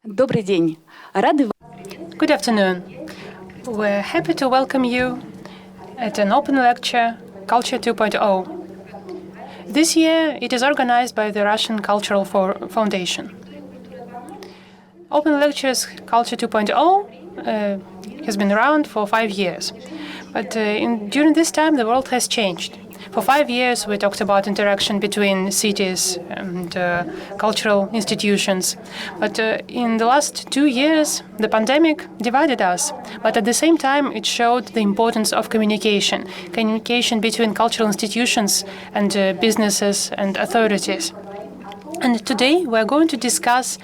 Добрый день. Рады Good afternoon. We're happy to welcome you at an open lecture, Culture 2.0. This year, it is organized by the Russian Cultural Foundation. Open Lectures Culture 2.0 has been around for 5 years. But during this time, the world has changed. For 5 years, we talked about interaction between cities and cultural institutions. But in the last 2 years, the pandemic divided us. But at the same time, it showed the importance of communication between cultural institutions and businesses and authorities. And today we're going to discuss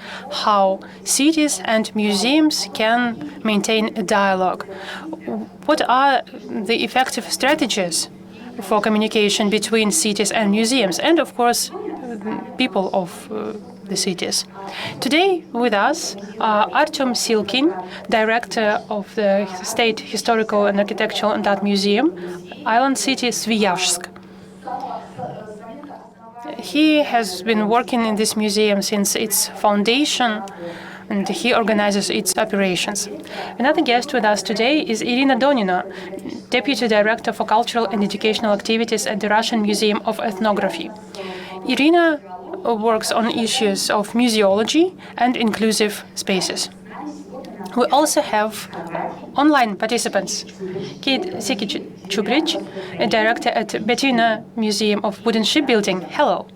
how cities and museums can maintain a dialogue. What are the effective strategies for communication between cities and museums, and of course, people of the cities. Today with us are Artyom Silkin, director of the State Historical and Architectural and Art Museum, island city Sviyazhsk. He has been working in this museum since its foundation, and he organizes its operations. Another guest with us today is Irina Donina, Deputy Director for Cultural and Educational Activities at the Russian Museum of Ethnography. Irina works on issues of museology and inclusive spaces. We also have online participants. Kate Sikic-Chubrich, a director at Bettina Museum of Wooden Shipbuilding. Hello.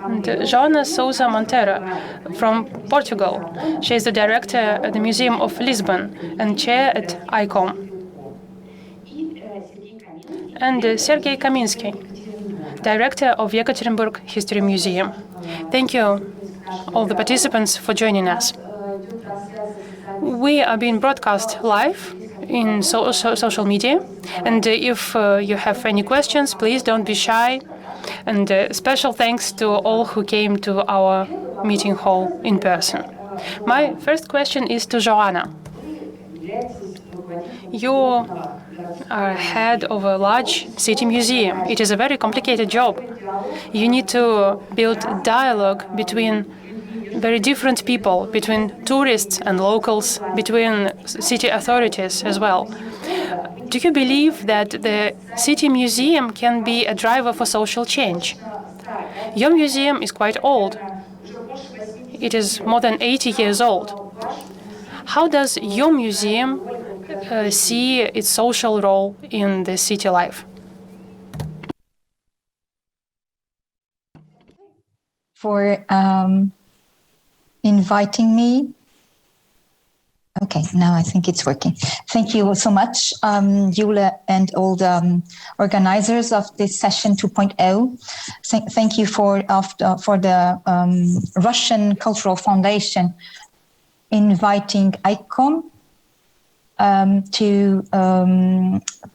And Joana Sousa Montero from Portugal. She is the director at the Museum of Lisbon and chair at ICOM. And Sergei Kaminsky, director of Yekaterinburg History Museum. Thank you, all the participants, for joining us. We are being broadcast live in social media, and if you have any questions, please don't be shy. And special thanks to all who came to our meeting hall in person. My first question is to Joanna. You are head of a large city museum. It is a very complicated job. You need to build dialogue between very different people, between tourists and locals, between city authorities as well. Do you believe that the city museum can be a driver for social change? Your museum is quite old. It is more than 80 years old. How does your museum see its social role in the city life? For inviting me. Okay, now I think it's working. Thank you so much, Yula, and all the organizers of this session 2.0. Thank you for the Russian Cultural Foundation inviting ICOM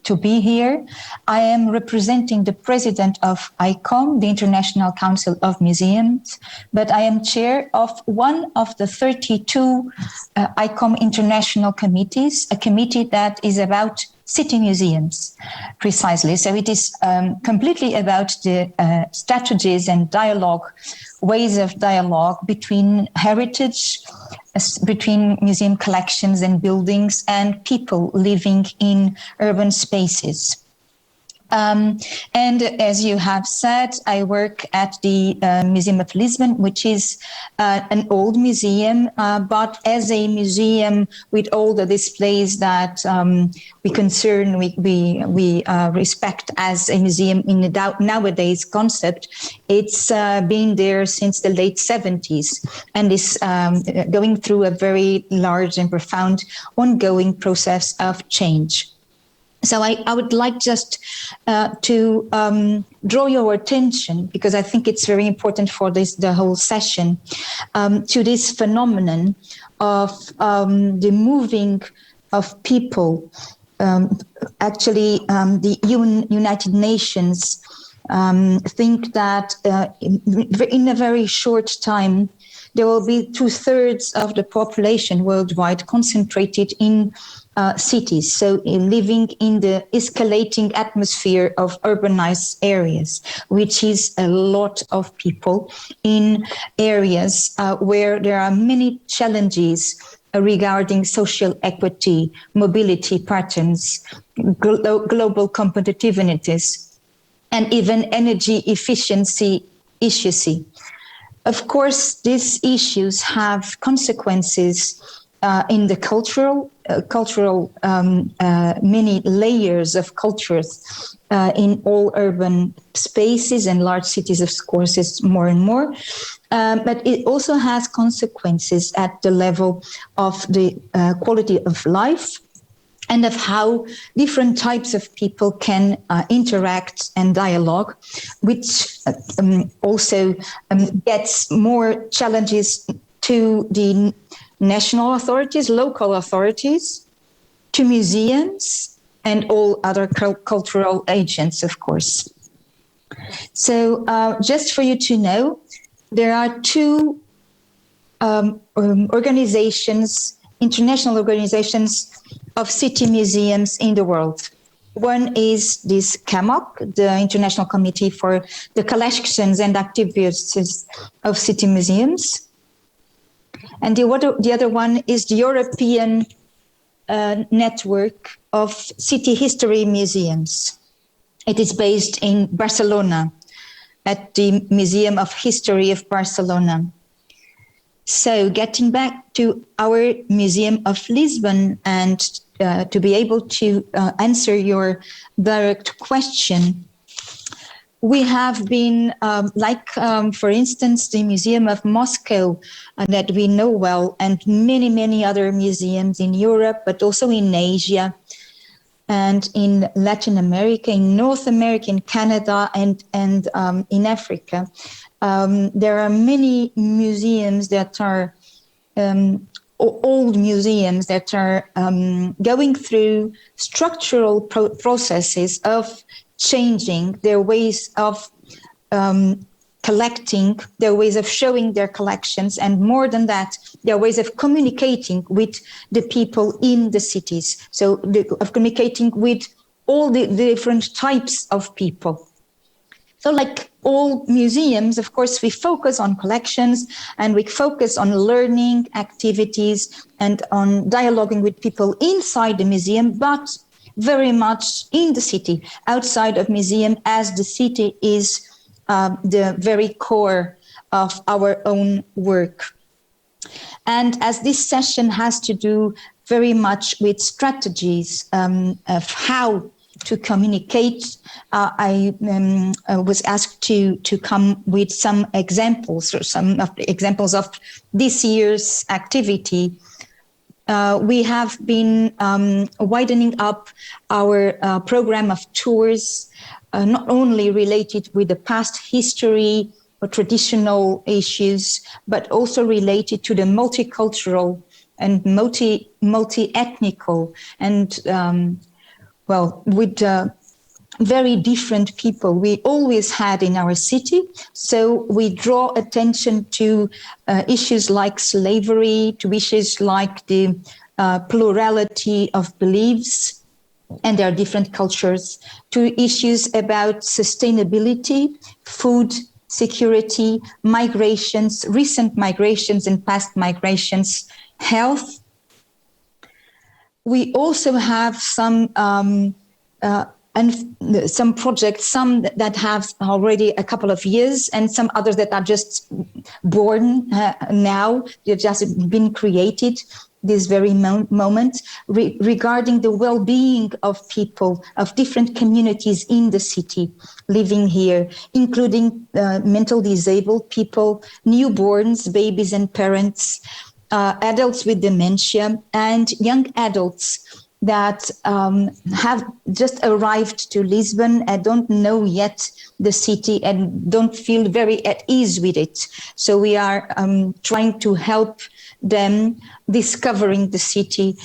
to be here. I am representing the president of ICOM, the International Council of Museums, but I am chair of one of the 32 ICOM international committees, a committee that is about city museums, precisely. So it is completely about the strategies and dialogue, ways of dialogue between heritage, between museum collections and buildings and people living in urban spaces. And as you have said, I work at the Museum of Lisbon, which is an old museum, but as a museum with all the displays that we respect as a museum in the nowadays concept. It's been there since the late 70s and is going through a very large and profound ongoing process of change. So I would like just to draw your attention, because I think it's very important for the whole session, to this phenomenon of the moving of people. The United Nations think that in a very short time, there will be 2/3 of the population worldwide concentrated in cities, so in living in the escalating atmosphere of urbanized areas, which is a lot of people in areas where there are many challenges regarding social equity, mobility patterns, global competitiveness, and even energy efficiency issues. Of course, these issues have consequences in the cultural many layers of cultures in all urban spaces and large cities, of course, it's more and more. But it also has consequences at the level of the quality of life and of how different types of people can interact and dialogue, which also gets more challenges to the national authorities, local authorities, to museums, and all other cultural agents, of course. So just for you to know, there are two organizations, international organizations of city museums in the world. One is this CAMOC, the International Committee for the Collections and Activities of City Museums. And the other one is the European Network of City History Museums. It is based in Barcelona, at the Museum of History of Barcelona. So getting back to our Museum of Lisbon and to be able to answer your direct question, we have been, for instance, the Museum of Moscow that we know well, and many, many other museums in Europe, but also in Asia and in Latin America, in North America, in Canada, and in Africa. There are many museums that are old museums that are going through structural processes of changing their ways of collecting, their ways of showing their collections, and more than that, their ways of communicating with the people in the cities. So of communicating with all the different types of people. So like all museums, of course, we focus on collections and we focus on learning activities and on dialoguing with people inside the museum, but very much in the city, outside of museum, as the city is the very core of our own work. And as this session has to do very much with strategies of how to communicate, I was asked to come with some examples or some of the examples of this year's activity. We have been widening up our program of tours, not only related with the past history or traditional issues, but also related to the multicultural and multi-ethnical and with very different people we always had in our city. So we draw attention to issues like slavery, to issues like the plurality of beliefs, and there are different cultures, to issues about sustainability, food security, migrations, recent migrations and past migrations, health. We also have some projects, some that have already a couple of years, and some others that are just born now. They've just been created this very moment, regarding the well-being of people, of different communities in the city living here, including mental disabled people, newborns, babies and parents, adults with dementia, and young adults that have just arrived to Lisbon and don't know yet the city and don't feel very at ease with it. So we are trying to help them discovering the city,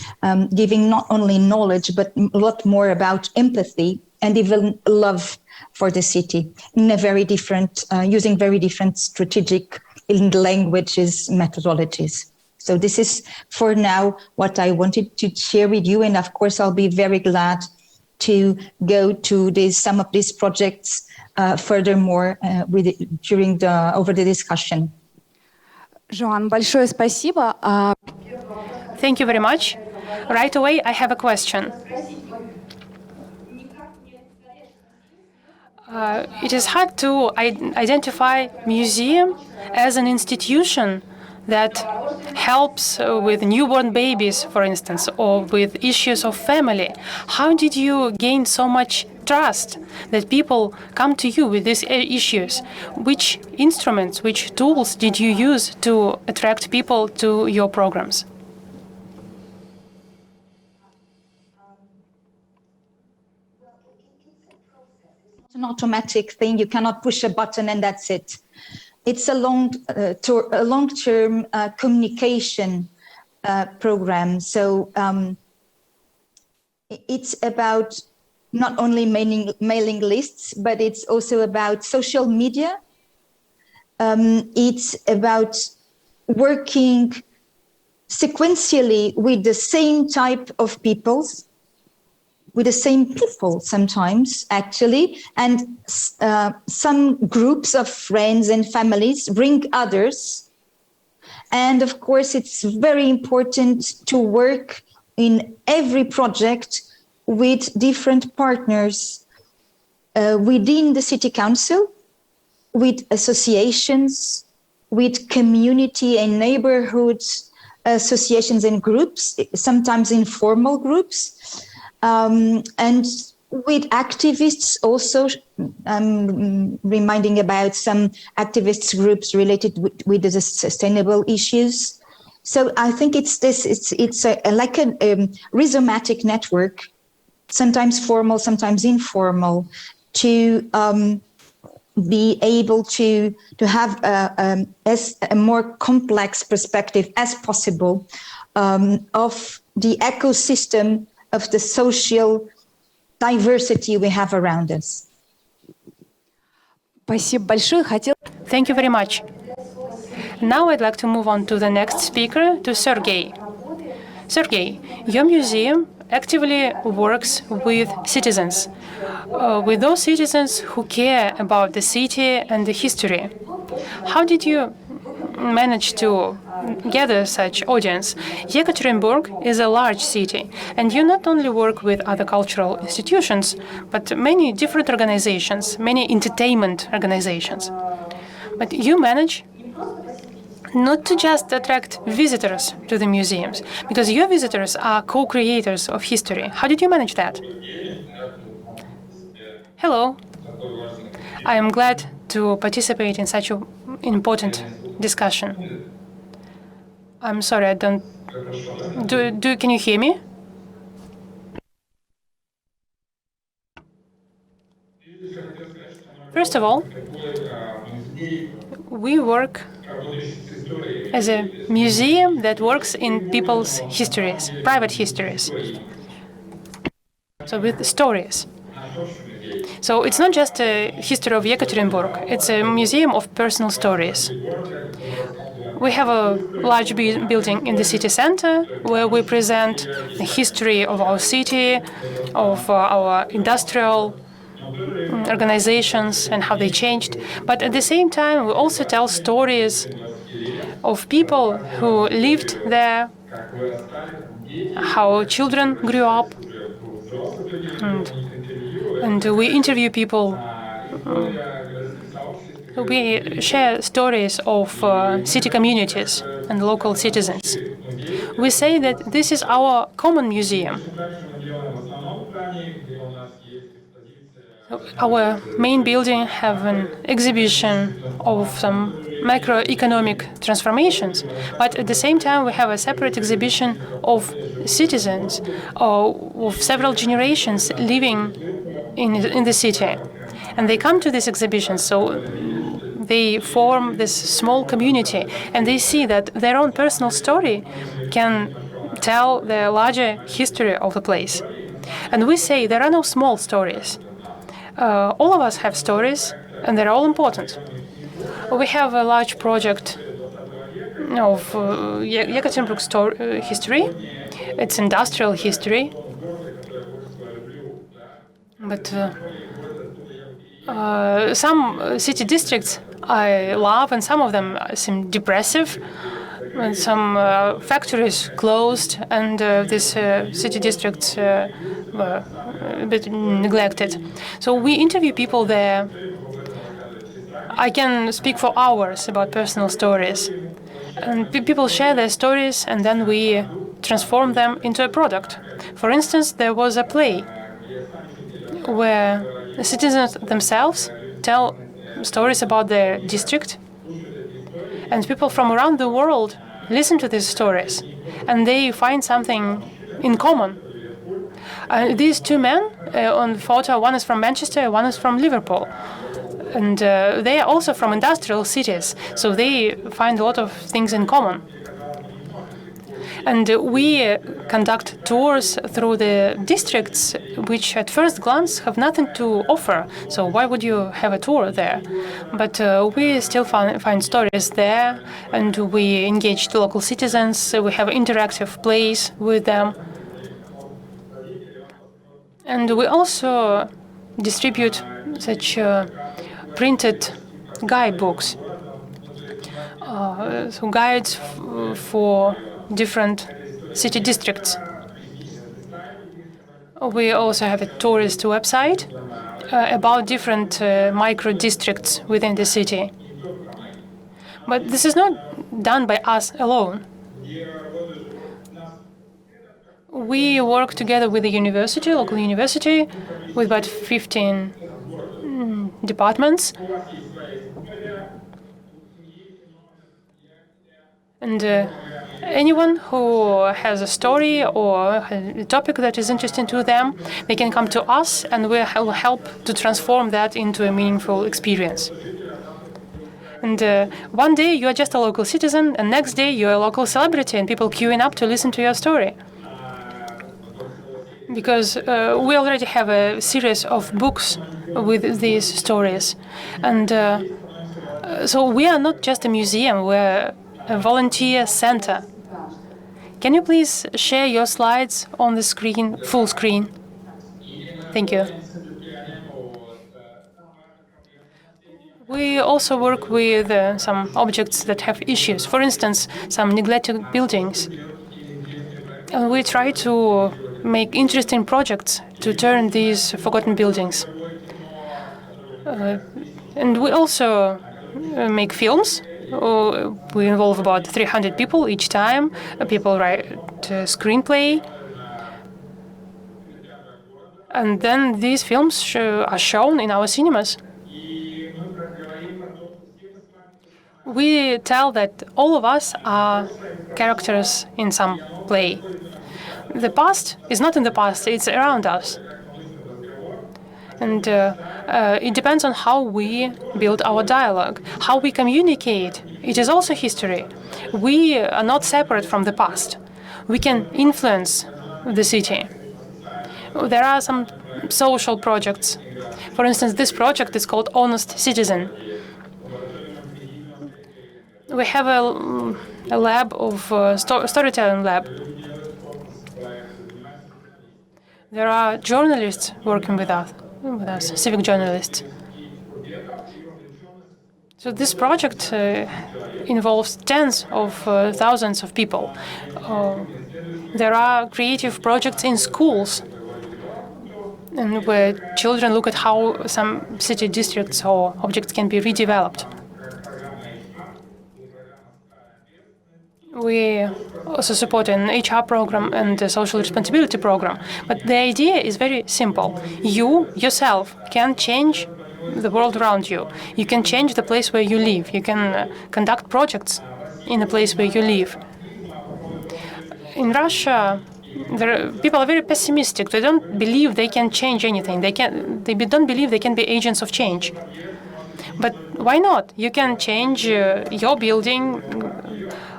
giving not only knowledge, but a lot more about empathy and even love for the city in a very different, using very different strategic languages, methodologies. So this is for now what I wanted to share with you. And of course, I'll be very glad to go to some of these projects furthermore over the discussion. Жоан, большое спасибо. Thank you very much. Right away, I have a question. It is hard to identify museum as an institution that helps with newborn babies, for instance, or with issues of family. How did you gain so much trust that people come to you with these issues? Which instruments, which tools did you use to attract people to your programs? It's an automatic thing. You cannot push a button and that's it. It's a long-term communication program. So it's about not only mailing lists, but it's also about social media. It's about working sequentially with the same type of peoples, with the same people sometimes, actually, and some groups of friends and families bring others. And of course, it's very important to work in every project with different partners within the city council, with associations, with community and neighborhood associations and groups, sometimes informal groups. And with activists also, I'm reminding about some activist groups related with the sustainable issues. So I think it's like a rhizomatic network, sometimes formal, sometimes informal, to be able to have a more complex perspective as possible of the ecosystem of the social diversity we have around us. Спасибо большое. Thank you very much. Now I'd like to move on to the next speaker, to Sergey. Sergey, your museum actively works with citizens, with those citizens who care about the city and the history. How did you manage to gather such audience? Yekaterinburg is a large city, and you not only work with other cultural institutions, but many different organizations, many entertainment organizations. But you manage not to just attract visitors to the museums, because your visitors are co-creators of history. How did you manage that? Hello. I am glad to participate in such an important discussion. I'm sorry, I don't... Can you hear me? First of all, we work as a museum that works in people's histories, private histories. So with stories. So it's not just a history of Yekaterinburg, it's a museum of personal stories. We have a large building in the city center where we present the history of our city, of our industrial organizations and how they changed. But at the same time, we also tell stories of people who lived there, how children grew up, and we interview people. We share stories of city communities and local citizens. We say that this is our common museum. Our main building have an exhibition of some macroeconomic transformations, but at the same time we have a separate exhibition of citizens of several generations living in the city. And they come to this exhibition, so they form this small community, and they see that their own personal story can tell the larger history of the place. And we say there are no small stories. All of us have stories, and they're all important. We have a large project of Yekaterinburg's history. It's industrial history. But some city districts I love, and some of them seem depressive. And some factories closed, and these city districts were a bit neglected. So we interview people there. I can speak for hours about personal stories. And people share their stories, and then we transform them into a product. For instance, there was a play where the citizens themselves tell stories about their district, and people from around the world listen to these stories, and they find something in common. These two men on the photo, one is from Manchester, one is from Liverpool. And they are also from industrial cities, so they find a lot of things in common. And we conduct tours through the districts, which at first glance have nothing to offer. So why would you have a tour there? But we still find stories there, and we engage the local citizens. We have interactive plays with them. And we also distribute such printed guidebooks, so guides for different city districts. We also have a tourist website about different micro-districts within the city. But this is not done by us alone. We work together with the university, local university, with about 15 departments. And anyone who has a story or a topic that is interesting to them, they can come to us, and we will help to transform that into a meaningful experience. And one day you are just a local citizen, and next day you're a local celebrity, and people queuing up to listen to your story. Because we already have a series of books with these stories. And so we are not just a museum, we're a volunteer center. Can you please share your slides on the screen, full screen? Thank you. We also work with some objects that have issues. For instance, some neglected buildings. And we try to make interesting projects to turn these forgotten buildings. And we also make films. We involve about 300 people each time. People write a screenplay. And then these films are shown in our cinemas. We tell that all of us are characters in some play. The past is not in the past, it's around us. And it depends on how we build our dialogue, how we communicate. It is also history. We are not separate from the past. We can influence the city. There are some social projects. For instance, this project is called Honest Citizen. We have a lab of storytelling lab. There are journalists working with us, civic journalists. So this project involves tens of thousands of people. There are creative projects in schools, and where children look at how some city districts or objects can be redeveloped. We also support an HR program and a social responsibility program. But the idea is very simple. You, yourself, can change the world around you. You can change the place where you live. You can conduct projects in the place where you live. In Russia, people are very pessimistic. They don't believe they can change anything. They don't believe they can be agents of change. But why not? You can change your building,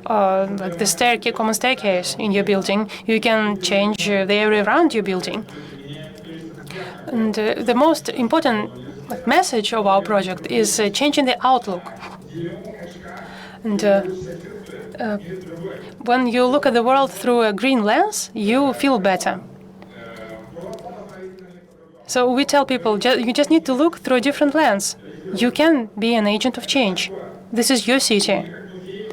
like the common staircase in your building. You can change the area around your building. And the most important message of our project is changing the outlook And when you look at the world through a green lens, you feel better. So we tell people, you just need to look through a different lens. You can be an agent of change. This is your city.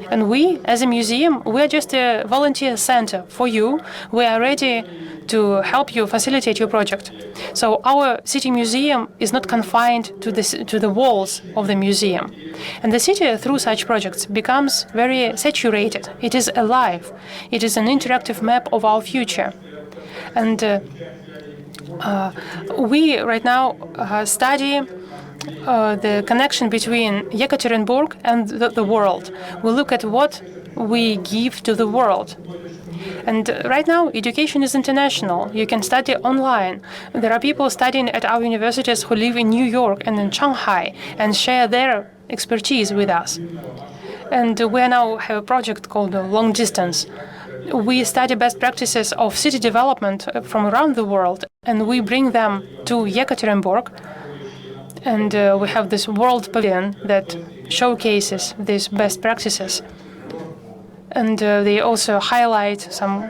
And we, as a museum, we are just a volunteer center for you. We are ready to help you facilitate your project. So our city museum is not confined to the walls of the museum. And the city, through such projects, becomes very saturated. It is alive. It is an interactive map of our future. And we right now study the connection between Yekaterinburg and the world. We look at what we give to the world. And right now, education is international. You can study online. There are people studying at our universities who live in New York and in Shanghai and share their expertise with us. And we now have a project called Long Distance. We study best practices of city development from around the world, and we bring them to Yekaterinburg. And we have this world pavilion that showcases these best practices. And they also highlight some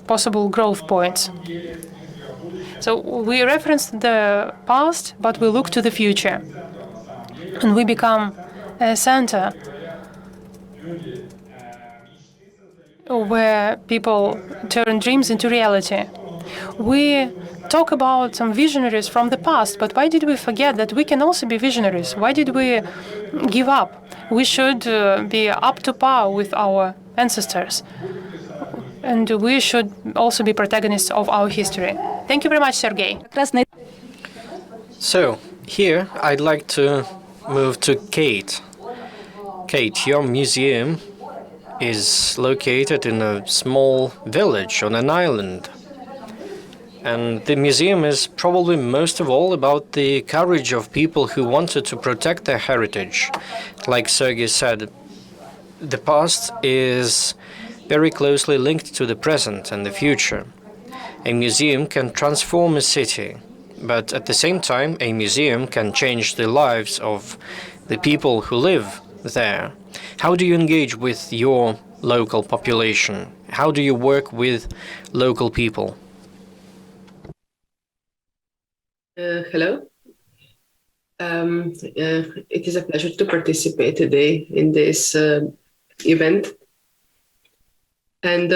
possible growth points. So we reference the past, but we look to the future. And we become a center where people turn dreams into reality. We talk about some visionaries from the past, but why did we forget that we can also be visionaries? Why did we give up? We should be up to par with our ancestors. And we should also be protagonists of our history. Thank you very much, Sergey. So, here I'd like to move to Kate. Kate, your museum is located in a small village on an island. And the museum is probably most of all about the courage of people who wanted to protect their heritage. Like Sergey said, the past is very closely linked to the present and the future. A museum can transform a city, but at the same time, a museum can change the lives of the people who live there. How do you engage with your local population? How do you work with local people? Hello. It is a pleasure to participate today in this event. And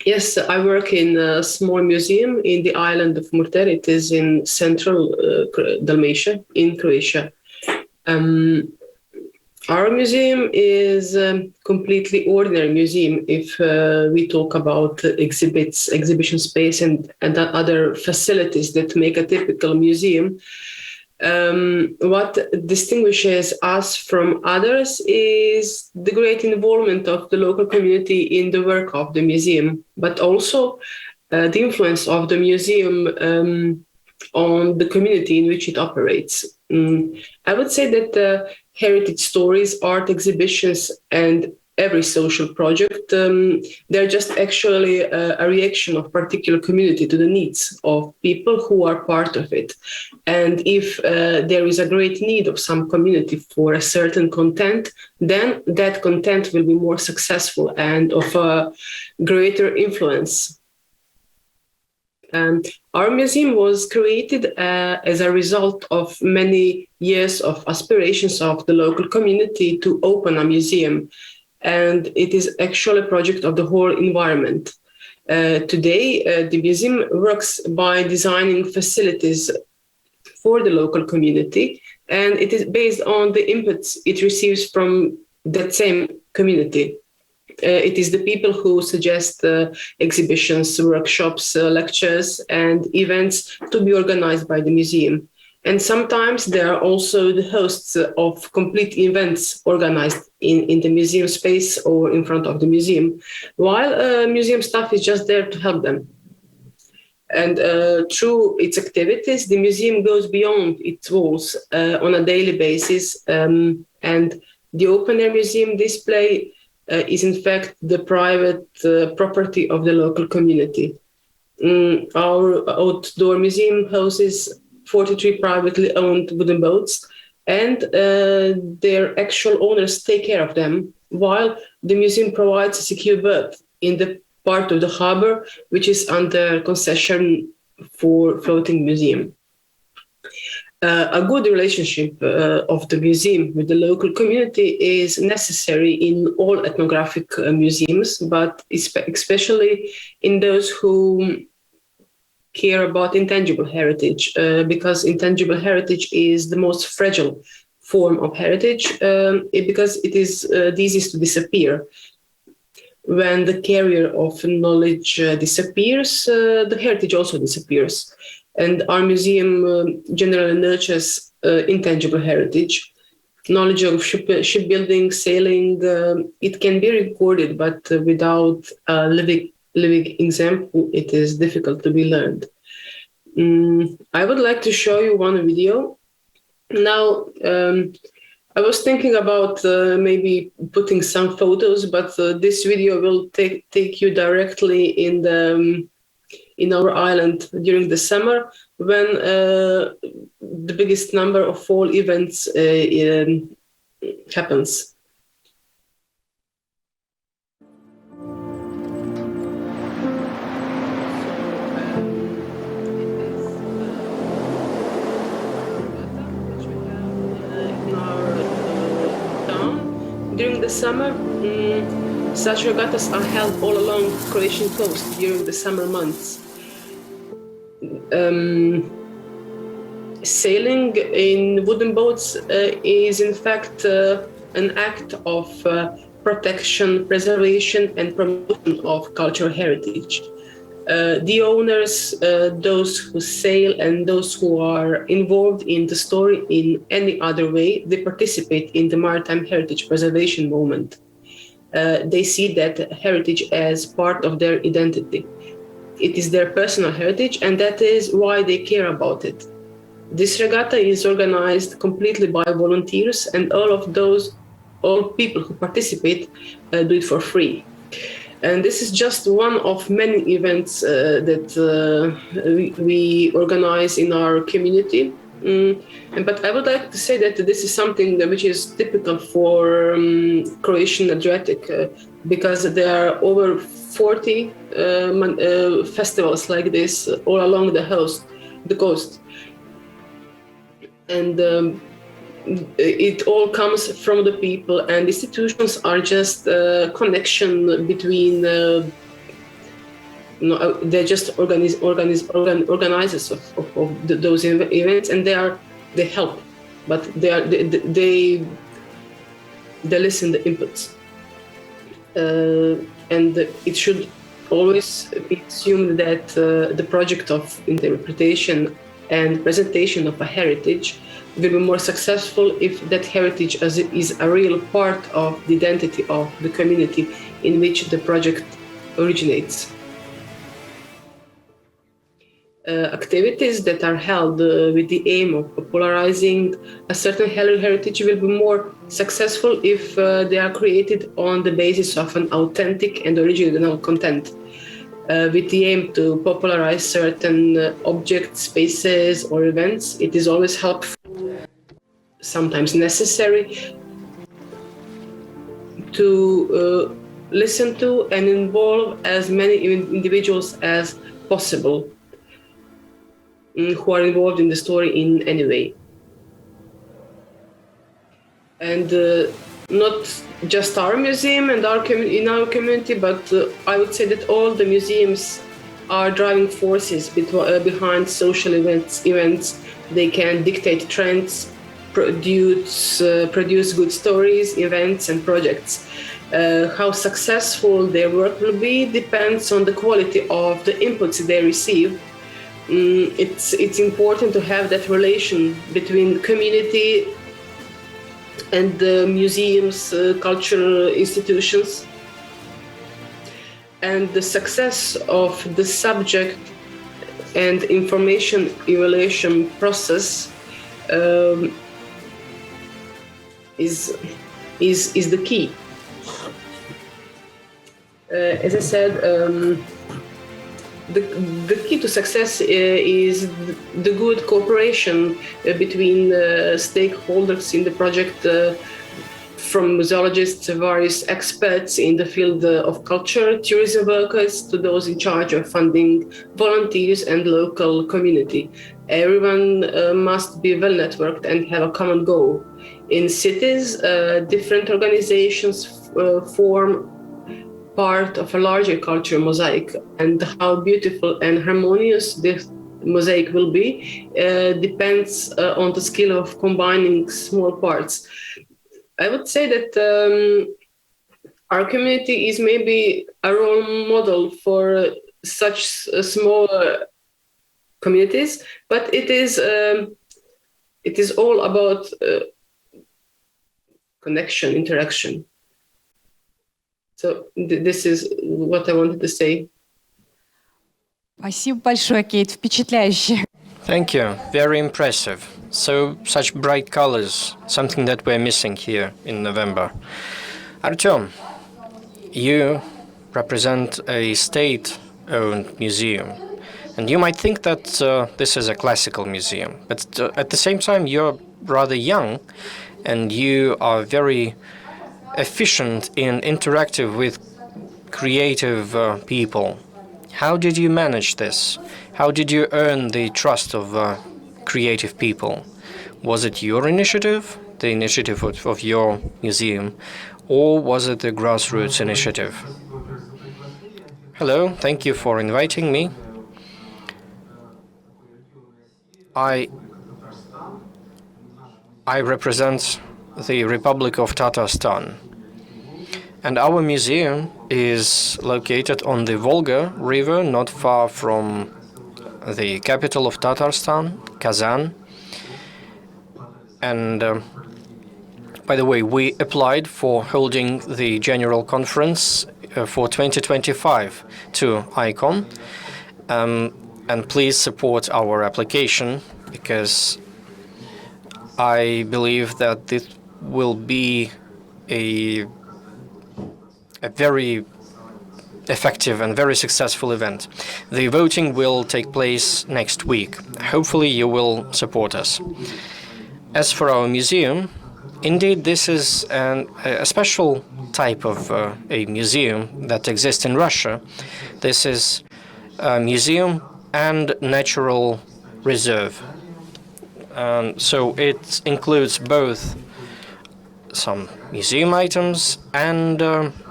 yes, I work in a small museum in the island of Murter. It is in central Dalmatia in Croatia. Our museum is a completely ordinary museum if we talk about exhibition space and other facilities that make a typical museum. What distinguishes us from others is the great involvement of the local community in the work of the museum, but also the influence of the museum on the community in which it operates. I would say that heritage stories, art exhibitions, and every social project, they're just actually a reaction of particular community to the needs of people who are part of it. And if there is a great need of some community for a certain content, then that content will be more successful and of a greater influence. Our museum was created as a result of many years of aspirations of the local community to open a museum. And it is actually a project of the whole environment. Today, the museum works by designing facilities for the local community, and it is based on the inputs it receives from that same community. It is the people who suggest exhibitions, workshops, lectures, and events to be organized by the museum. And sometimes they are also the hosts of complete events organized in the museum space or in front of the museum, while museum staff is just there to help them. And through its activities, the museum goes beyond its walls on a daily basis. And the open-air museum display is in fact the private property of the local community. Our outdoor museum houses 43 privately owned wooden boats and their actual owners take care of them, while the museum provides a secure berth in the part of the harbor which is under concession for floating museum. A good relationship of the museum with the local community is necessary in all ethnographic museums, but especially in those who care about intangible heritage, because intangible heritage is the most fragile form of heritage, because it is the easiest to disappear. When the carrier of knowledge disappears, the heritage also disappears. And our museum generally nurtures intangible heritage. Knowledge of shipbuilding, sailing, it can be recorded, but without a living example, it is difficult to be learned. I would like to show you one video. Now, I was thinking about maybe putting some photos, but this video will take you directly in our island during the summer, when the biggest number of fall events happens. During the summer, such regattas are held all along the Croatian coast during the summer months. Sailing in wooden boats is in fact an act of protection, preservation, and promotion of cultural heritage. The owners, those who sail, and those who are involved in the story in any other way, they participate in the maritime heritage preservation movement. They see that heritage as part of their identity. It is their personal heritage, and that is why they care about it. This regatta is organized completely by volunteers, and all people who participate do it for free. And this is just one of many events that we organize in our community. But I would like to say that this is something which is typical for Croatian Adriatic, because there are over 40 festivals like this all along the coast. And it all comes from the people, and institutions are just a connection between they're just organizers of those events, and they help, but they listen the inputs, and it should always be assumed that the project of interpretation and presentation of a heritage will be more successful if that heritage is a real part of the identity of the community in which the project originates. Activities that are held with the aim of popularizing a certain heritage will be more successful if they are created on the basis of an authentic and original content. With the aim to popularize certain objects, spaces, or events, it is always helpful, sometimes necessary, to listen to and involve as many individuals as possible who are involved in the story in any way. And not just our museum and in our community, but I would say that all the museums are driving forces behind social events. They can dictate trends, produce good stories, events, and projects. How successful their work will be depends on the quality of the inputs they receive. It's important to have that relation between community and the museums, cultural institutions, and the success of the subject and information evaluation process is the key. As I said, the key to success is the good cooperation between stakeholders in the project, from museologists, various experts in the field of culture, tourism workers, to those in charge of funding, volunteers, and local community. Everyone must be well networked and have a common goal. In cities, different organizations form part of a larger culture mosaic, and how beautiful and harmonious this mosaic will be depends on the skill of combining small parts. I would say that our community is maybe a role model for such small communities, but it is all about connection, interaction. So this is what I wanted to say. Спасибо большое, Кейт, впечатляюще. Thank you. Very impressive. So, such bright colors, something that we're missing here in November. Artyom, you represent a state-owned museum, and you might think that this is a classical museum, but at the same time you're rather young, and you are very efficient in interactive with creative people. How did you manage this? How did you earn the trust of creative people? Was it your initiative, the initiative of your museum, or was it a grassroots initiative? Hello, thank you for inviting me. I represent the Republic of Tatarstan, and our museum is located on the Volga River, not far from the capital of Tatarstan, Kazan. And by the way, we applied for holding the general conference for 2025 to ICOM, and please support our application, because I believe that this will be a very effective and very successful event. The voting will take place next week. Hopefully you will support us. As for our museum, indeed this is a special type of a museum that exists in Russia. This is a museum and natural reserve. So it includes both some museum items and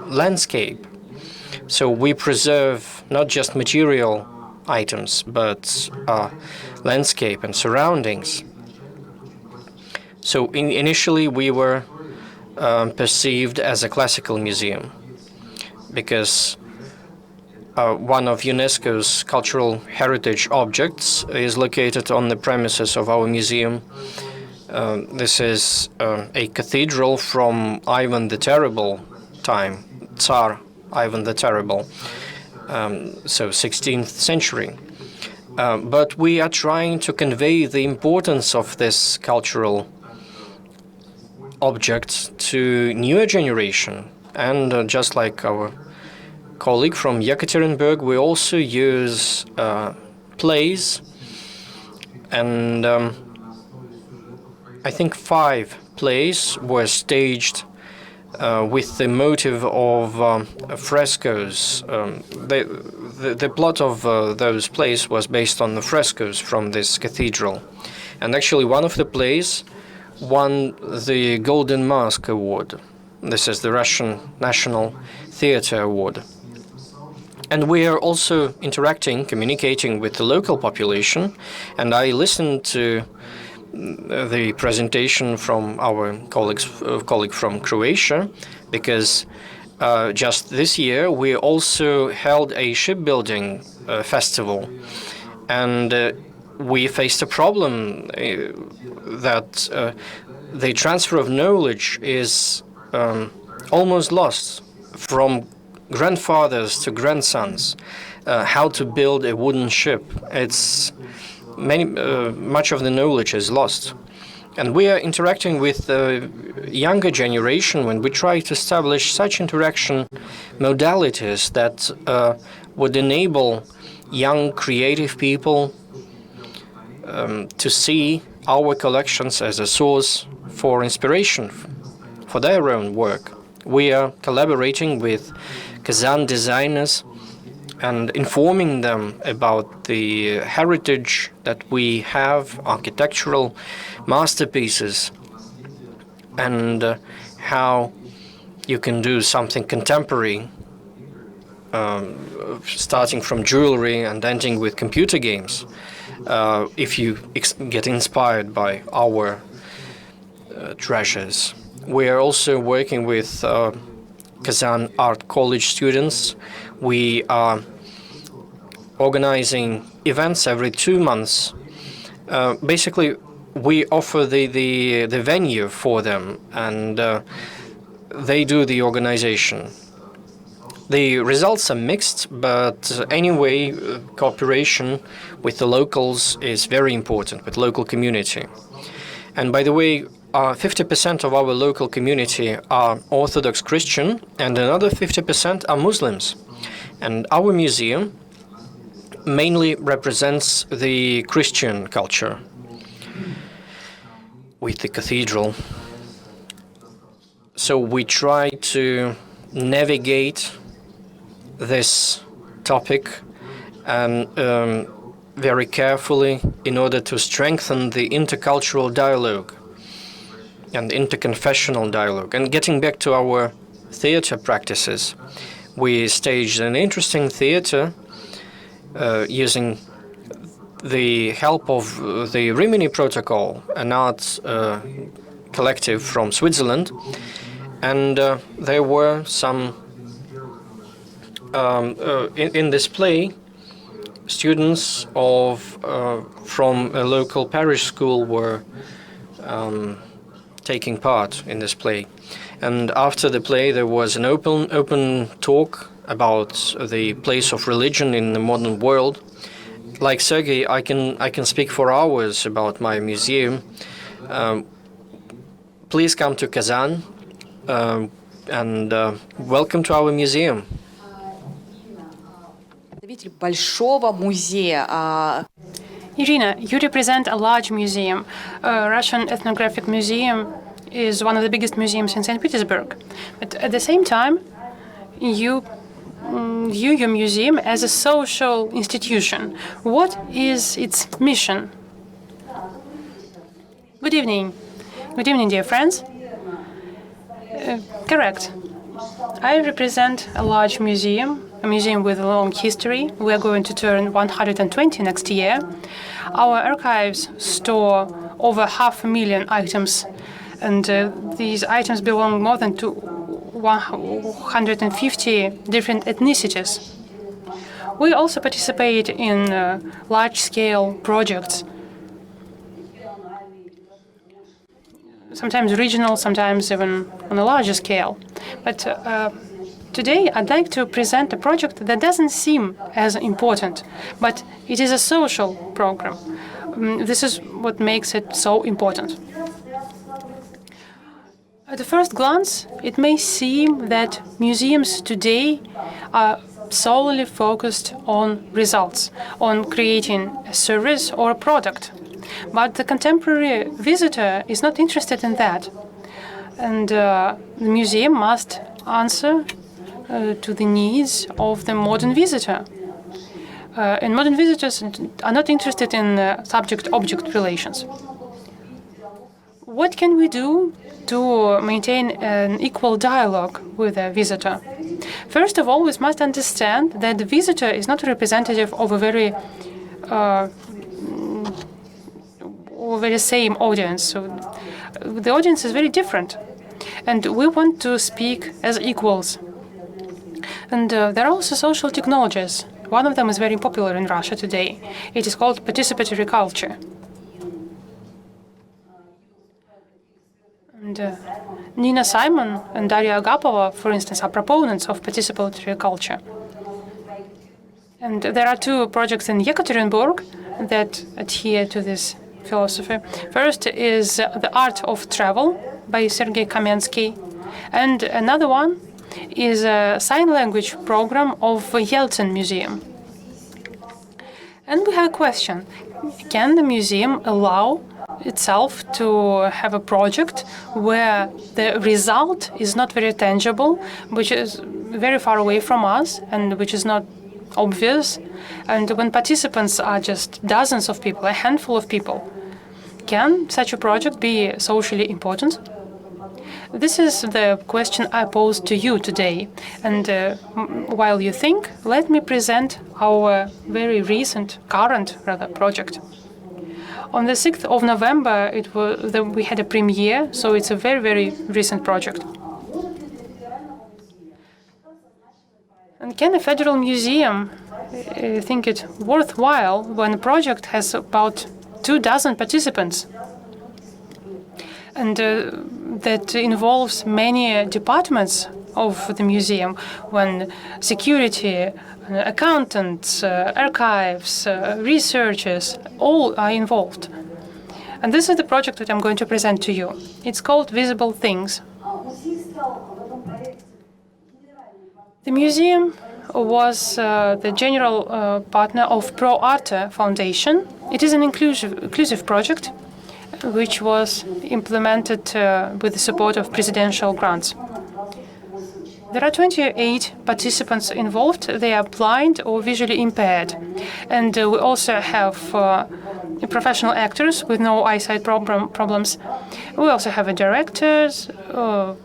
landscape. So we preserve not just material items, but landscape and surroundings. So initially we were perceived as a classical museum, because one of UNESCO's cultural heritage objects is located on the premises of our museum. This is a cathedral from Ivan the Terrible time, Tsar Ivan the Terrible, so 16th century. But we are trying to convey the importance of this cultural object to newer generation. And just like our colleague from Yekaterinburg, we also use plays, and I think 5 plays were staged with the motive of frescoes. The plot of those plays was based on the frescoes from this cathedral. And actually one of the plays won the Golden Mask Award. This is the Russian National Theatre Award. And we are also interacting, communicating with the local population. And I listened to the presentation from our colleague from Croatia, because just this year we also held a shipbuilding festival, and we faced a problem that the transfer of knowledge is almost lost from grandfathers to grandsons. How to build a wooden ship, it's much of the knowledge is lost. And we are interacting with the younger generation when we try to establish such interaction modalities that would enable young creative people to see our collections as a source for inspiration for their own work. We are collaborating with Kazan designers and informing them about the heritage that we have, architectural masterpieces, and how you can do something contemporary, starting from jewelry and ending with computer games, if you get inspired by our treasures. We are also working with Kazan Art College students. We are organizing events every 2 months. Basically, we offer the venue for them, and they do the organization. The results are mixed, but anyway, cooperation with the locals is very important, with local community. And by the way, 50% of our local community are Orthodox Christian, and another 50% are Muslims. And our museum mainly represents the Christian culture with the cathedral. So we try to navigate this topic and very carefully in order to strengthen the intercultural dialogue and interconfessional dialogue. And getting back to our theater practices, we staged an interesting theater using the help of the Rimini Protocol, an art collective from Switzerland, and there were some in this play, students from a local parish school were taking part in this play. And after the play, there was an open talk about the place of religion in the modern world. Like Sergei, I can speak for hours about my museum. Please come to Kazan and welcome to our museum. Большого музея. Irina, you represent a large museum. Russian Ethnographic Museum is one of the biggest museums in St. Petersburg. But at the same time, you view your museum as a social institution. What is its mission? Good evening. Good evening, dear friends. Correct. I represent a large museum, a museum with a long history. We are going to turn 120 next year. Our archives store over 500,000 items, and these items belong more than to 150 different ethnicities. We also participate in large-scale projects, sometimes regional, sometimes even on a larger scale. But today I'd like to present a project that doesn't seem as important, but it is a social program. This is what makes it so important. At the first glance, it may seem that museums today are solely focused on results, on creating a service or a product. But the contemporary visitor is not interested in that. And the museum must answer to the needs of the modern visitor. And modern visitors are not interested in subject-object relations. What can we do to maintain an equal dialogue with a visitor? First of all, we must understand that the visitor is not a representative of a very same audience. So the audience is very different, and we want to speak as equals. And there are also social technologies. One of them is very popular in Russia today. It is called participatory culture. And Nina Simon and Daria Agapova, for instance, are proponents of participatory culture. And there are two projects in Yekaterinburg that adhere to this philosophy. First is The Art of Travel by Sergei Kamensky, and another one is a sign language program of Yeltsin Museum. And we have a question. Can the museum allow itself to have a project where the result is not very tangible, which is very far away from us and which is not obvious, and when participants are just dozens of people, a handful of people? Can such a project be socially important? This is the question I pose to you today. And while you think, let me present our very recent, current rather, project. On the 6th of November, we had a premiere, so it's a very, very recent project. And can a federal museum think it worthwhile when a project has about 24 participants and that involves many departments of the museum, when security, accountants, archives, researchers, all are involved? And this is the project that I'm going to present to you. It's called Visible Things. The museum was the general partner of Pro Arte Foundation. It is an inclusive project which was implemented with the support of presidential grants. There are 28 participants involved. They are blind or visually impaired. And we also have professional actors with no eyesight problems. We also have directors,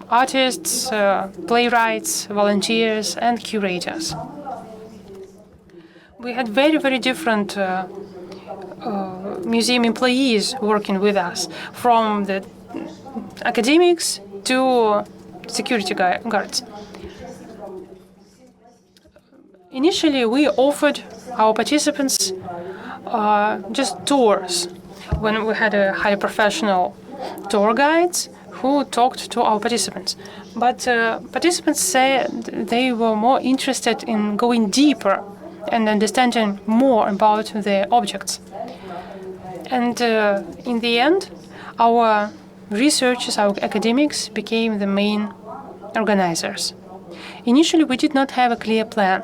artists, playwrights, volunteers, and curators. We had very, very different museum employees working with us, from the academics to security guards. Initially, we offered our participants just tours, when we had a highly professional tour guides who talked to our participants. But participants said they were more interested in going deeper and understanding more about the objects. And in the end, our researchers, our academics, became the main organizers. Initially, we did not have a clear plan.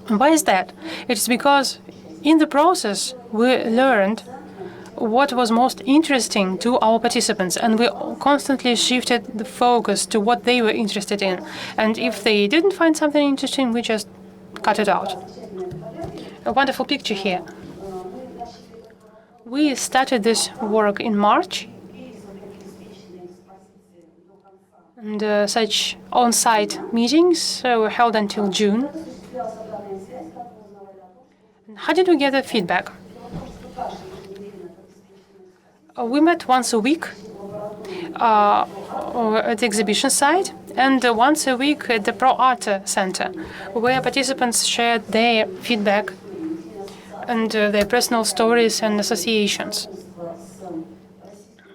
Why is that? It's because in the process, we learned what was most interesting to our participants, and we constantly shifted the focus to what they were interested in. And if they didn't find something interesting, we just cut it out. A wonderful picture here. We started this work in March, and such on-site meetings were held until June. How did we get the feedback? We met once a week at the exhibition site, and once a week at the Pro Arte Center, where participants shared their feedback and their personal stories and associations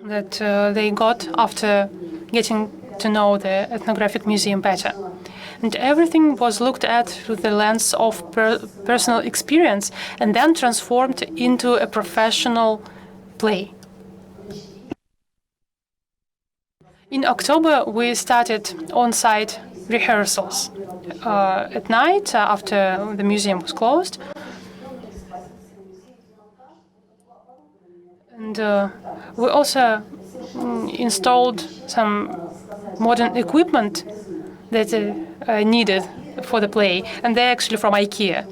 that they got after getting to know the ethnographic museum better. And everything was looked at through the lens of personal experience and then transformed into a professional play. In October, we started on-site rehearsals at night after the museum was closed. And we also installed some modern equipment that needed for the play, and they're actually from IKEA.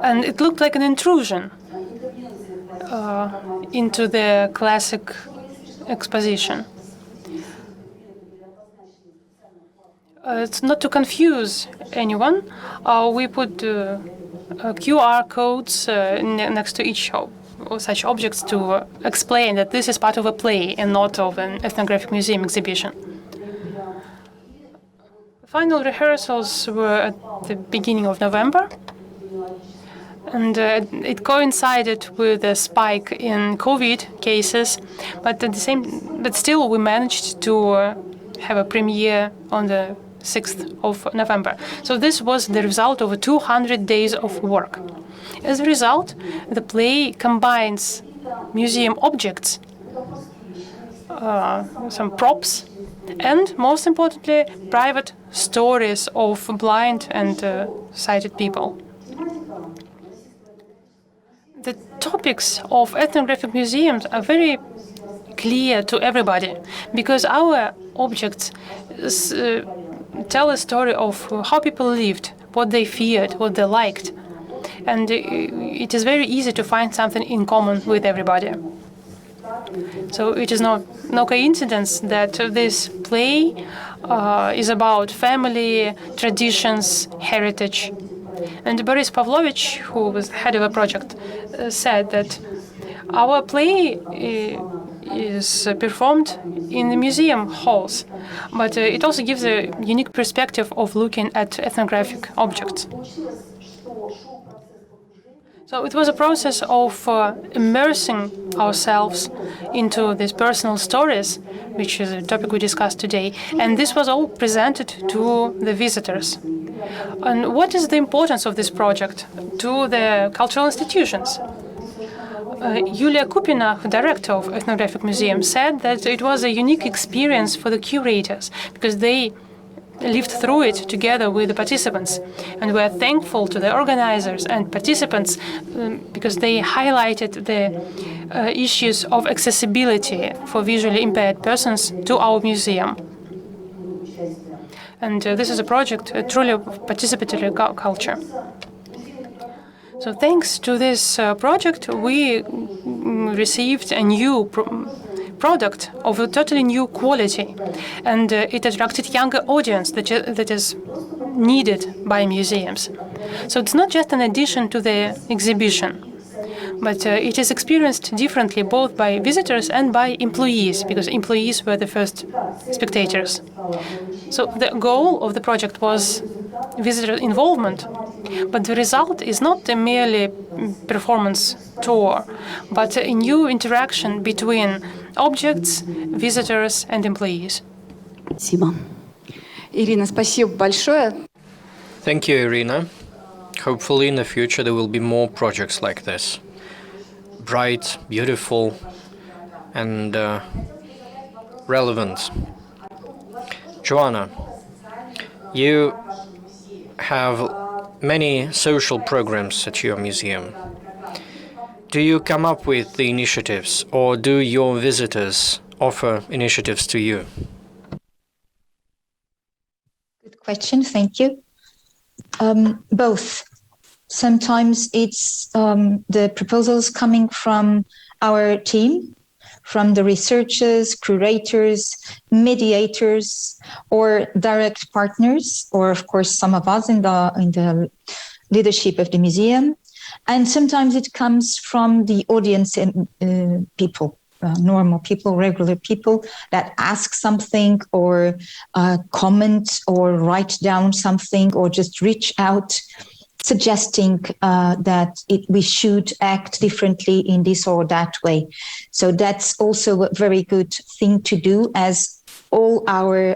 And it looked like an intrusion into the classic exposition. It's not to confuse anyone. We put QR codes next to each such objects to explain that this is part of a play and not of an ethnographic museum exhibition. Final rehearsals were at the beginning of November, and it coincided with a spike in COVID cases, but still we managed to have a premiere on the 6th of November. So this was the result of 200 days of work. As a result, the play combines museum objects, some props, and most importantly, private stories of blind and sighted people. The topics of ethnographic museums are very clear to everybody because our objects tell a story of how people lived, what they feared, what they liked. And it is very easy to find something in common with everybody. So it is no coincidence that this play is about family, traditions, heritage. And Boris Pavlovich, who was head of a project, said that our play is performed in the museum halls, but it also gives a unique perspective of looking at ethnographic objects. So it was a process of immersing ourselves into these personal stories, which is a topic we discussed today, and this was all presented to the visitors. And what is the importance of this project to the cultural institutions? Yulia Kupina, director of Ethnographic Museum, said that it was a unique experience for the curators because they lived through it together with the participants. And we are thankful to the organizers and participants because they highlighted the issues of accessibility for visually impaired persons to our museum. And this is a project truly participatory culture. So thanks to this project, we received a new product of a totally new quality, and it attracted younger audience that is needed by museums. So it's not just an addition to the exhibition, but it is experienced differently both by visitors and by employees, because employees were the first spectators. So the goal of the project was visitor involvement, but the result is not a merely performance tour, but a new interaction between objects, visitors, and employees. Спасибо. Ирина, спасибо большое. Thank you, Irina. Hopefully in the future there will be more projects like this. Bright, beautiful, and relevant. Joanna, you have many social programs at your museum. Do you come up with the initiatives, or do your visitors offer initiatives to you? Good question, thank you. Both. Sometimes it's the proposals coming from our team, from the researchers, curators, mediators, or direct partners, or of course some of us in the leadership of the museum. And sometimes it comes from the audience and people, normal people, regular people that ask something or comment or write down something or just reach out suggesting that we should act differently in this or that way. So that's also a very good thing to do, as all our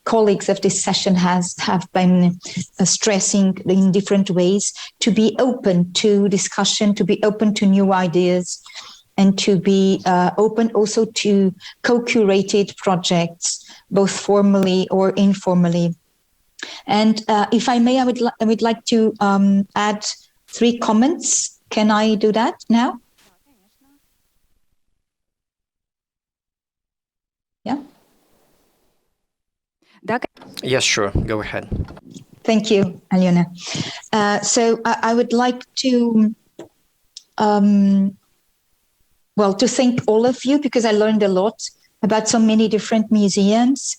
colleagues of this session have been stressing in different ways, to be open to discussion, to be open to new ideas, and to be open also to co-curated projects, both formally or informally. And if I may, I would like to add 3 comments. Can I do that now? Yeah. Yes, sure. Go ahead. Thank you, Alyona. So I would like to, to thank all of you, because I learned a lot about so many different museums.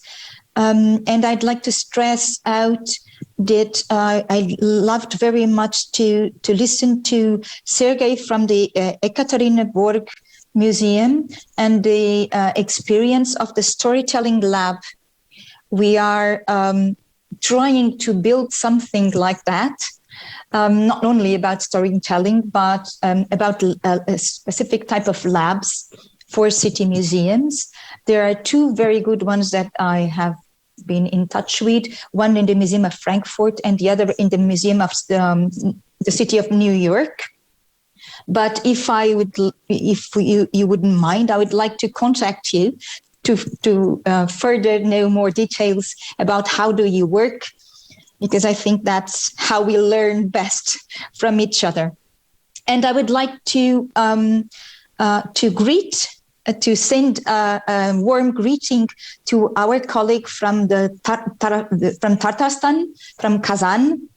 And I'd like to stress out that I loved very much to listen to Sergei from the Ekaterinburg Museum and the experience of the storytelling lab. We are trying to build something like that, not only about storytelling, but about a specific type of labs for city museums. There are 2 very good ones that I have been in touch with, one in the Museum of Frankfurt and the other in the Museum of the City of New York. But if you wouldn't mind, I would like to contact you further know more details about how do you work, because I think that's how we learn best from each other. And I would like to send a warm greeting to our colleague from from Tatarstan, from Kazan,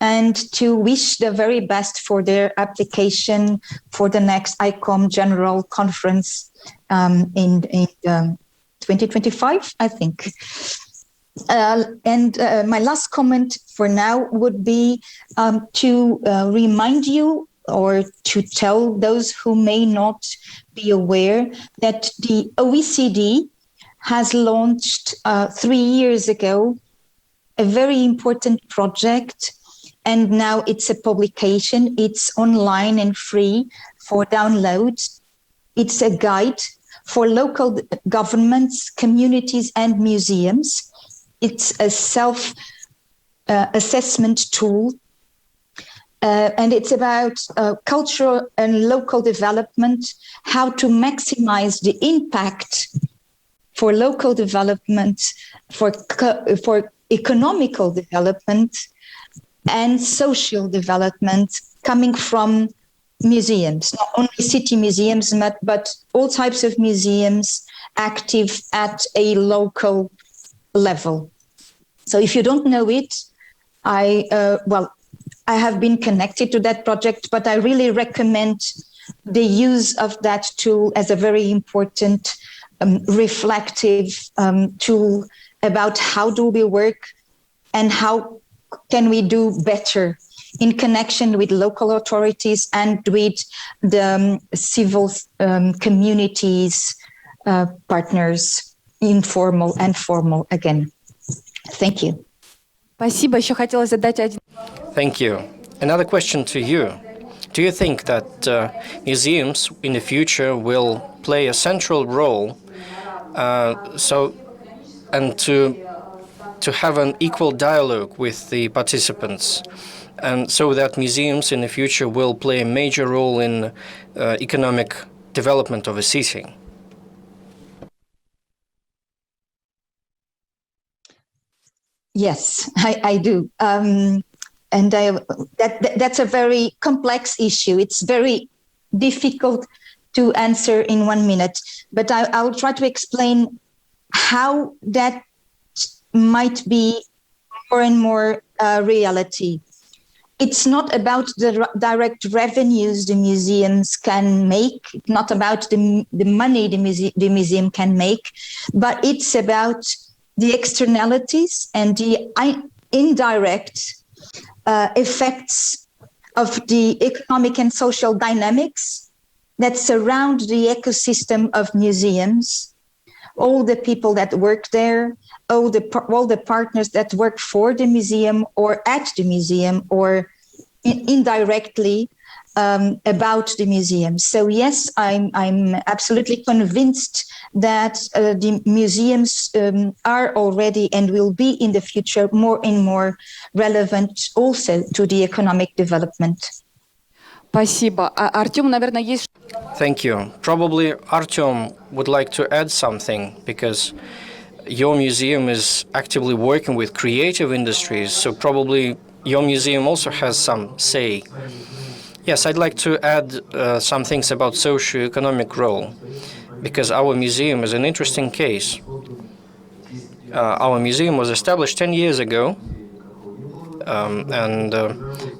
and to wish the very best for their application for the next ICOM General Conference in 2025, I think. And my last comment for now would be to remind you, or to tell those who may not be aware, that the OECD has launched 3 years ago a very important project, and now it's a publication. It's online and free for download. It's a guide for local governments, communities, and museums. It's a self-assessment tool. And it's about cultural and local development, how to maximize the impact for local development, for economical development, and social development coming from museums, not only city museums, but all types of museums active at a local level. So if you don't know it, I have been connected to that project, but I really recommend the use of that tool as a very important reflective tool about how do we work and how can we do better in connection with local authorities and with the civil communities, partners, informal and formal again. Thank you. Спасибо. Еще хотела задать один. Thank you. Another question to you. Do you think that museums in the future will play a central role to have an equal dialogue with the participants, and so that museums in the future will play a major role in economic development of a city? Yes, I do. That's a very complex issue. It's very difficult to answer in 1 minute, but I'll try to explain how that might be more and more reality. It's not about the direct revenues the museums can make, not about the money the museum can make, but it's about the externalities and the indirect effects of the economic and social dynamics that surround the ecosystem of museums, all the people that work there, all the partners that work for the museum or at the museum or indirectly about the museum. So yes, I'm absolutely convinced that the museums are already and will be in the future more and more relevant also to the economic development. Спасибо. Артем, наверное, есть. Thank you. Probably Artyom would like to add something, because your museum is actively working with creative industries, so probably your museum also has some say. Yes, I'd like to add some things about socio-economic role, because our museum is an interesting case. Our museum was established 10 years ago, and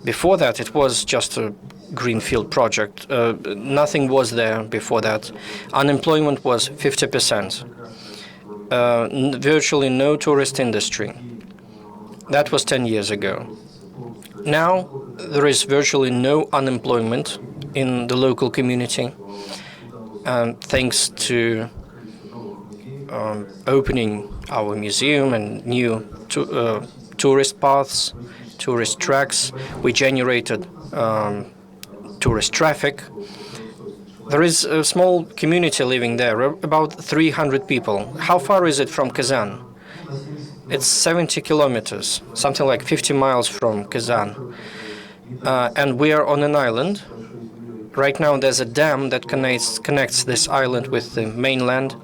before that it was just a greenfield project. Nothing was there before that. Unemployment was 50%. Virtually no tourist industry. That was 10 years ago. Now there is virtually no unemployment in the local community, thanks to opening our museum and new tourist paths, tourist tracks. We generated tourist traffic. There is a small community living there, about 300 people. How far is it from Kazan? It's 70 kilometers, something like 50 miles from Kazan. And we are on an island. Right now, there's a dam that connects this island with the mainland,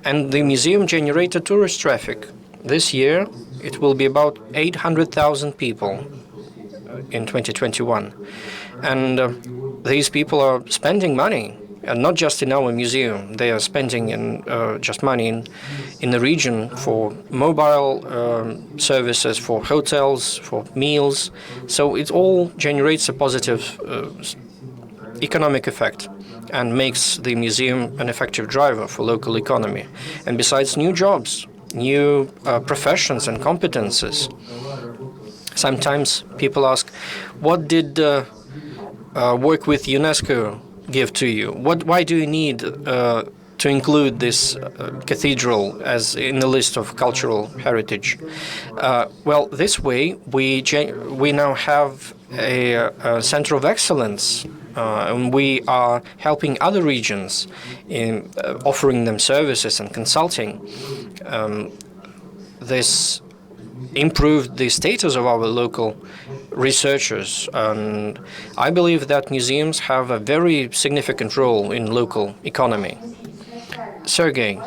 and the museum generated tourist traffic. This year, it will be about 800,000 people in 2021. And these people are spending money, and not just in our museum. They are spending just money in the region for mobile services, for hotels, for meals. So it all generates a positive economic effect and makes the museum an effective driver for local economy. And besides new jobs, new professions and competences. Sometimes people ask, what did work with UNESCO give to you? Why do you need to include this cathedral as in the list of cultural heritage? Well, this way we now have a center of excellence, and we are helping other regions in offering them services and consulting. This improved the status of our local researchers, and I believe that museums have a very significant role in local economy. Sergey,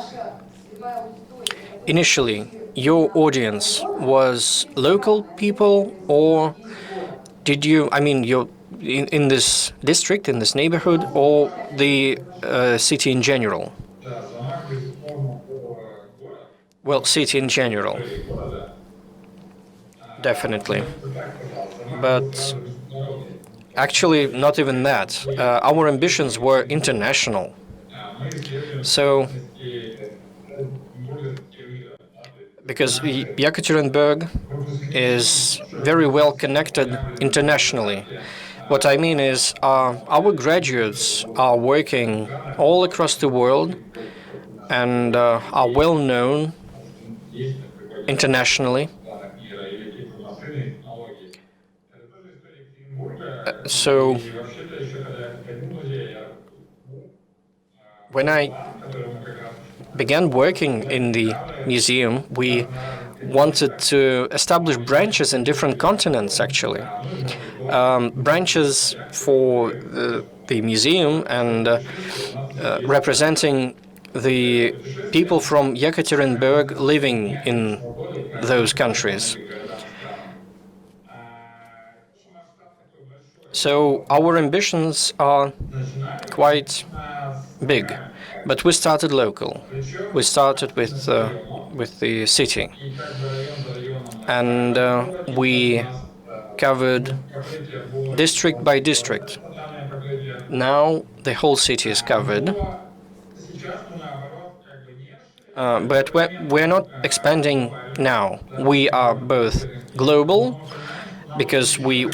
initially, your audience was local people, or did you, you're in this district, in this neighborhood, or the city in general? Well, city in general. Definitely. But actually, not even that. Our ambitions were international. So, because Yekaterinburg is very well connected internationally. What I mean is, our graduates are working all across the world and are well known internationally. So, when I began working in the museum, we wanted to establish branches in different continents, actually. Branches for the museum and representing the people from Yekaterinburg living in those countries. So our ambitions are quite big, but we started local. We started with the city, and we covered district by district. Now the whole city is covered, but we're not expanding now. We are both global, because we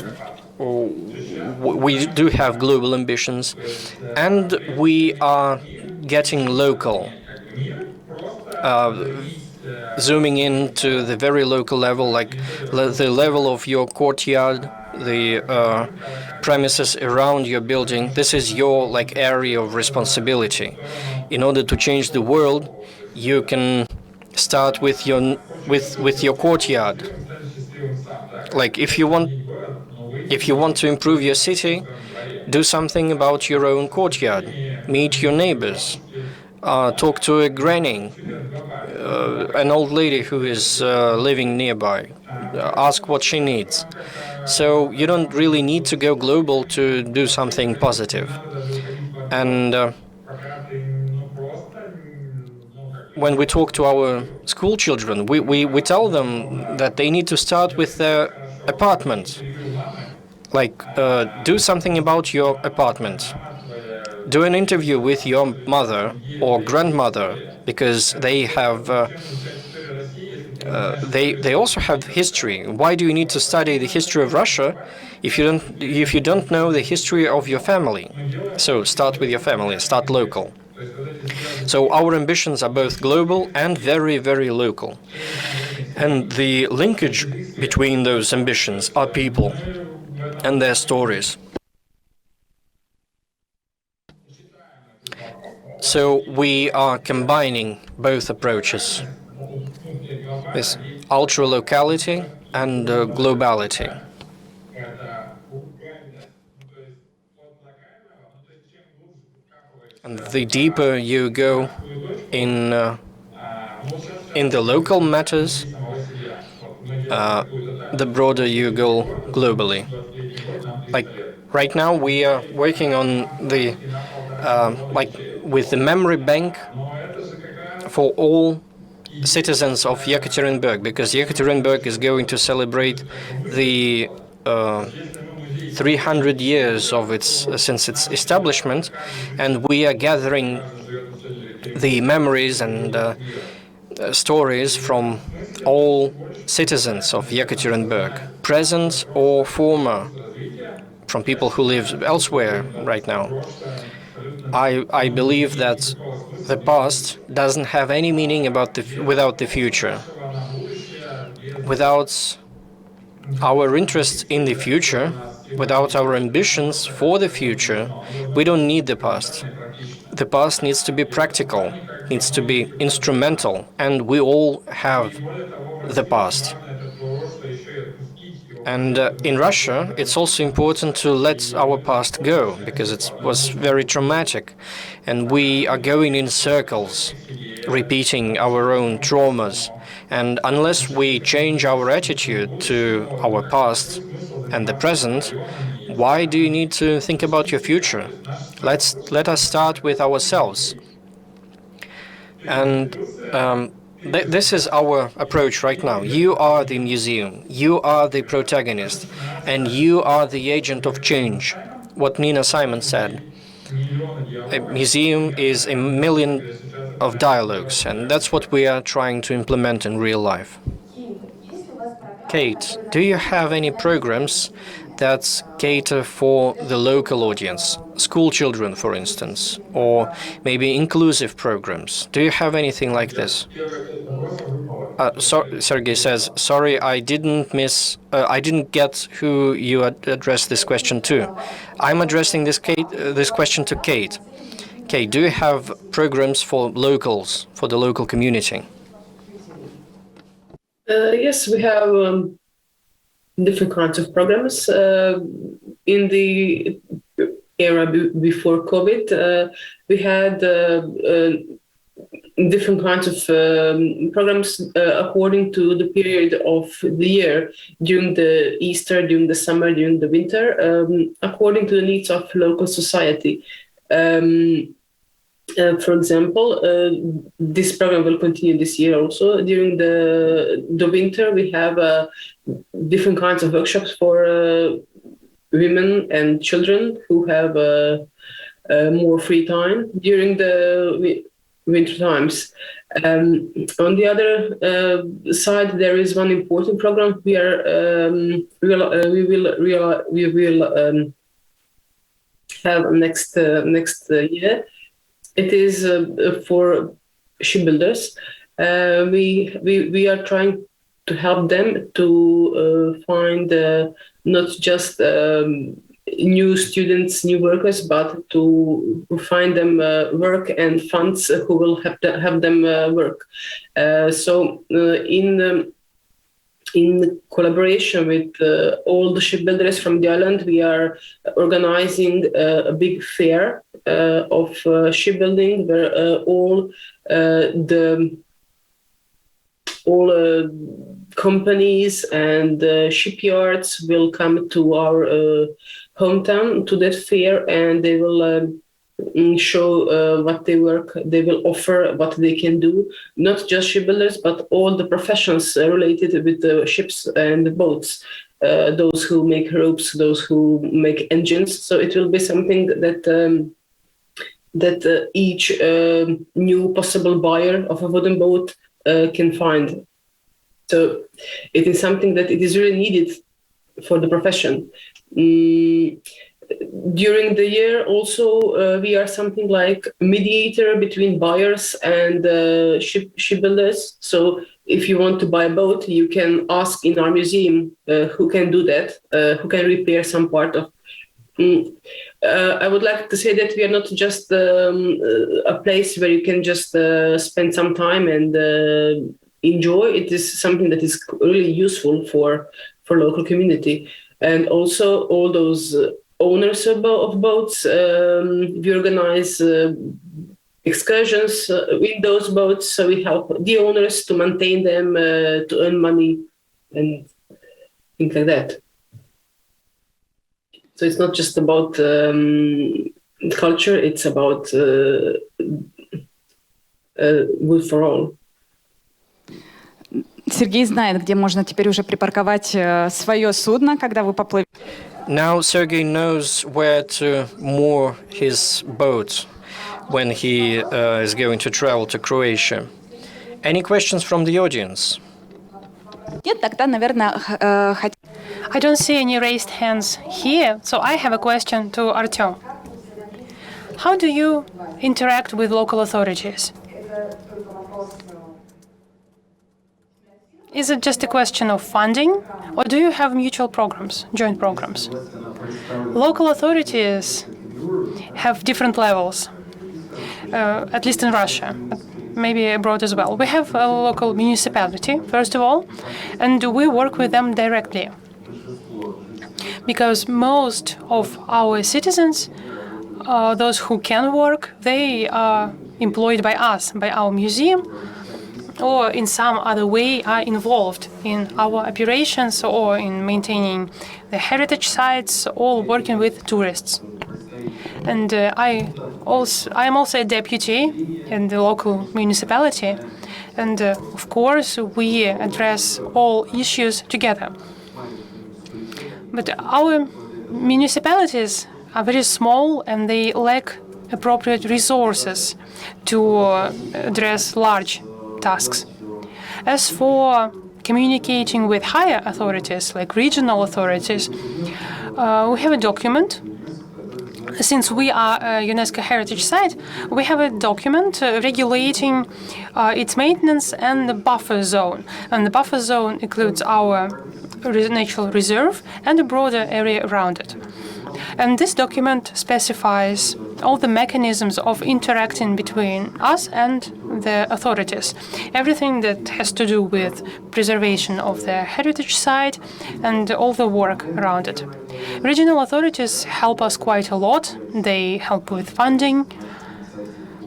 do have global ambitions, and we are getting local, zooming into the very local level, like the level of your courtyard, the premises around your building. This is your area of responsibility. In order to change the world, you can start with your courtyard. Like if you want to improve your city, do something about your own courtyard. Meet your neighbors. Talk to a granny, an old lady who is living nearby. Ask what she needs. So you don't really need to go global to do something positive. And when we talk to our school children, we tell them that they need to start with their apartment. Do something about your apartment. Do an interview with your mother or grandmother, because they have they also have history. Why do you need to study the history of Russia if you don't know the history of your family? So start with your family. Start local. So our ambitions are both global and very, very local. And the linkage between those ambitions are people and their stories. So we are combining both approaches, this ultra-locality and globality. And the deeper you go in the local matters, the broader you go globally. Like right now, we are working on the with the memory bank for all citizens of Yekaterinburg, because Yekaterinburg is going to celebrate the 300 years of since its establishment, and we are gathering the memories and stories from all citizens of Yekaterinburg, present or former, from people who live elsewhere right now. I believe that the past doesn't have any meaning without the future. Without our interest in the future, without our ambitions for the future, we don't need the past. The past needs to be practical, needs to be instrumental, and we all have the past. And in Russia, it's also important to let our past go, because it was very traumatic, and we are going in circles, repeating our own traumas. And unless we change our attitude to our past and the present, why do you need to think about your future? Let us start with ourselves. And this is our approach right now. You are the museum, you are the protagonist, and you are the agent of change. What Nina Simon said. A museum is a million of dialogues, and that's what we are trying to implement in real life. Kate, do you have any programs that cater for the local audience, school children, for instance, or maybe inclusive programs? Do you have anything like this? Sergey says, sorry, I didn't get who you addressed this question to. I'm addressing this question to Kate. Kate, do you have programs for locals, for the local community? Yes, we have different kinds of programs. In the era before COVID, we had different kinds of programs according to the period of the year, during the Easter, during the summer, during the winter, according to the needs of local society. For example, this program will continue this year also. During the winter, we have different kinds of workshops for women and children who have more free time during the winter times. On the other side, there is one important program we will have next year. It is for shipbuilders. We are trying to help them to find not just new students, new workers, but to find them work and funds who will have them work. So in collaboration with all the shipbuilders from the island, we are organizing a big fair of shipbuilding, where all companies and shipyards will come to our hometown to that fair, and they will show what they will offer, what they can do. Not just shipbuilders, but all the professions related with the ships and the boats. Those who make ropes, those who make engines. So it will be something that each new possible buyer of a wooden boat can find. So it is something that it is really needed for the profession. During the year also, we are something like mediator between buyers and shipbuilders. So if you want to buy a boat, you can ask in our museum who can do that, who can repair some part of. I would like to say that we are not just a place where you can just spend some time and enjoy. It is something that is really useful for local community. And also all those owners of boats. We organize excursions with those boats, so we help the owners to maintain them, to earn money, and things like that. So it's not just about culture; it's about good for all. Сергей знает, где можно теперь уже припарковать свое судно, когда вы поплывете. Now Sergey knows where to moor his boat when he is going to travel to Croatia. Any questions from the audience? Нет, тогда, наверное, I don't see any raised hands here, so I have a question to Artyom. How do you interact with local authorities? Is it just a question of funding, or do you have mutual programs, joint programs? Local authorities have different levels, at least in Russia, but maybe abroad as well. We have a local municipality, first of all, and we work with them directly. Because most of our citizens, those who can work, they are employed by us, by our museum, or in some other way are involved in our operations or in maintaining the heritage sites, or working with tourists. And I am also a deputy in the local municipality, and of course we address all issues together. But our municipalities are very small and they lack appropriate resources to address large tasks. As for communicating with higher authorities, like regional authorities, we have a document. Since we are a UNESCO heritage site, we have a document regulating its maintenance and the buffer zone. And the buffer zone includes our natural reserve and a broader area around it. And this document specifies all the mechanisms of interacting between us and the authorities. Everything that has to do with preservation of the heritage site and all the work around it. Regional authorities help us quite a lot. They help with funding.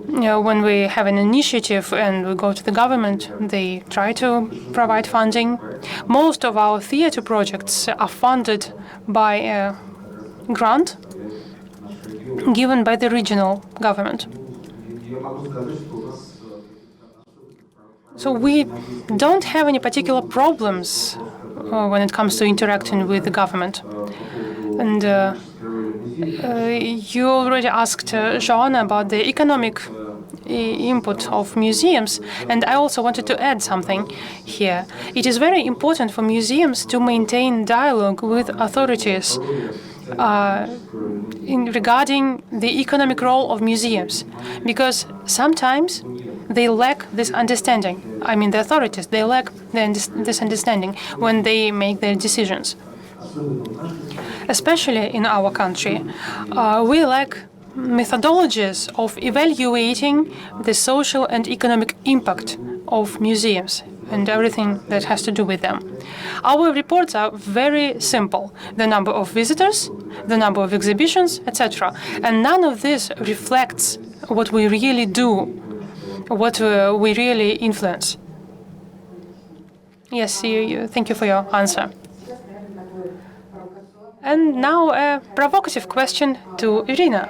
When we have an initiative and we go to the government, they try to provide funding. Most of our theater projects are funded by a grant given by the regional government. So we don't have any particular problems when it comes to interacting with the government. And you already asked Joanna about the economic input of museums, and I also wanted to add something here. It is very important for museums to maintain dialogue with authorities regarding the economic role of museums, because sometimes they lack this understanding. I mean, the authorities, they lack this understanding when they make their decisions. Especially in our country, we lack methodologies of evaluating the social and economic impact of museums and everything that has to do with them. Our reports are very simple: the number of visitors, the number of exhibitions, etc. And none of this reflects what we really do, what we really influence. Yes, thank you for your answer. And now a provocative question to Irina.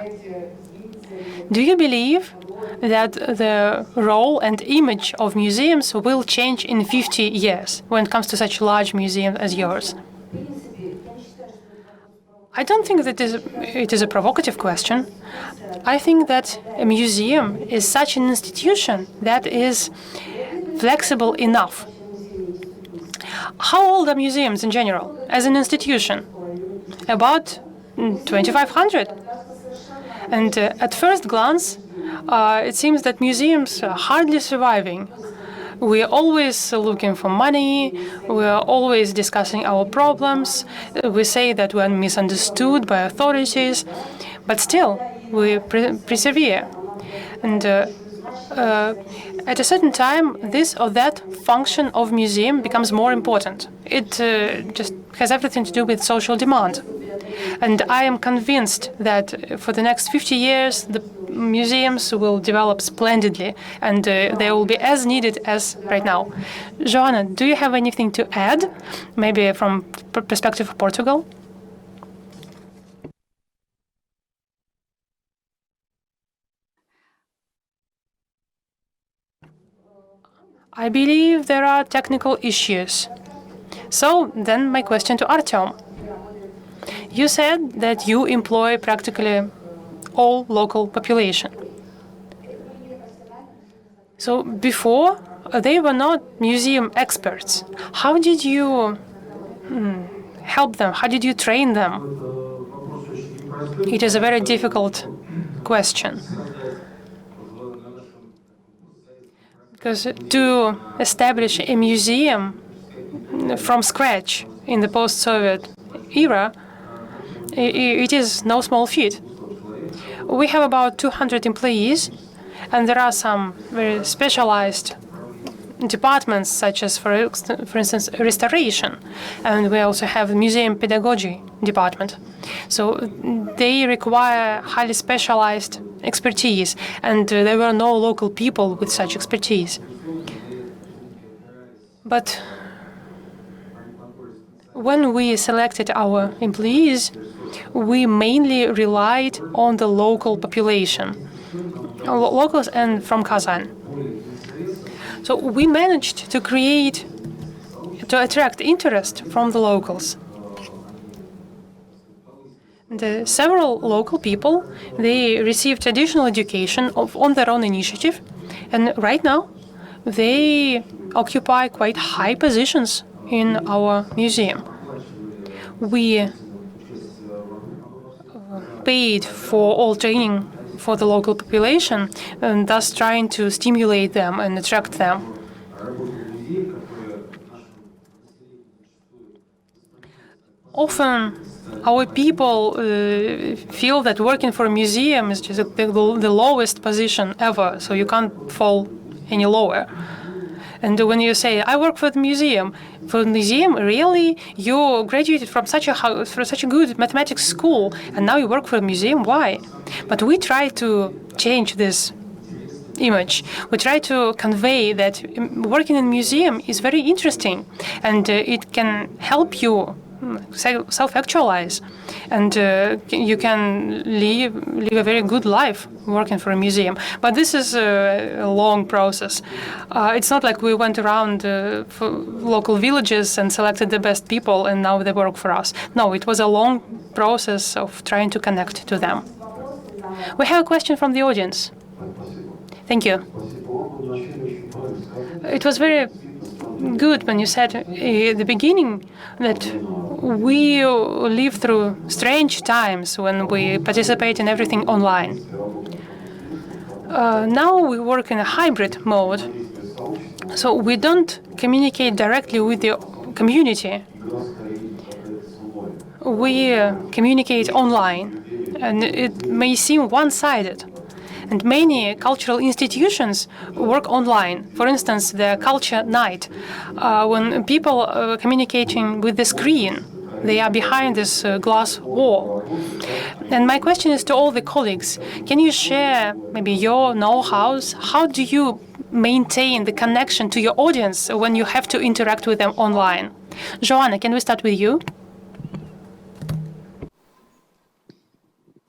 Do you believe that the role and image of museums will change in 50 years when it comes to such large museums as yours? I don't think that it is a provocative question. I think that a museum is such an institution that is flexible enough. How old are museums in general as an institution? About 2,500. And at first glance, it seems that museums are hardly surviving. We are always looking for money. We are always discussing our problems. We say that we are misunderstood by authorities, but still we persevere. And at a certain time, this or that function of museum becomes more important. It just has everything to do with social demand. And I am convinced that for the next 50 years, the museums will develop splendidly, and they will be as needed as right now. Joanna, do you have anything to add, maybe from perspective of Portugal? I believe there are technical issues. So then my question to Artyom. You said that you employ practically all local population. So before, they were not museum experts. How did you help them? How did you train them? It is a very difficult question. Because to establish a museum from scratch in the post-Soviet era, it is no small feat. We have about 200 employees, and there are some very specialized departments, such as, for instance, restoration, and we also have a museum pedagogy department. So they require highly specialized expertise, and there were no local people with such expertise. But when we selected our employees, we mainly relied on the local population, locals and from Kazan. So we managed to attract interest from the locals. Several local people, they received additional education on their own initiative, and right now they occupy quite high positions in our museum. We paid for all training for the local population, and thus trying to stimulate them and attract them. Often, our people feel that working for a museum is just the lowest position ever, so you can't fall any lower. And when you say, I work for the museum, really? You graduated from such a good mathematics school, and now you work for a museum? Why? But we try to change this image. We try to convey that working in a museum is very interesting, and it can help you self-actualize, and you can live a very good life working for a museum. But this is a long process. It's not like we went around for local villages and selected the best people and now they work for us. No, it was a long process of trying to connect to them. We have a question from the audience. Thank you. It was very good when you said at the beginning that we live through strange times when we participate in everything online. Now we work in a hybrid mode, so we don't communicate directly with the community. We communicate online, and it may seem one-sided. And many cultural institutions work online. For instance, the Culture Night, when people are communicating with the screen, they are behind this glass wall. And my question is to all the colleagues, can you share maybe your know-hows? How do you maintain the connection to your audience when you have to interact with them online? Joanna, can we start with you?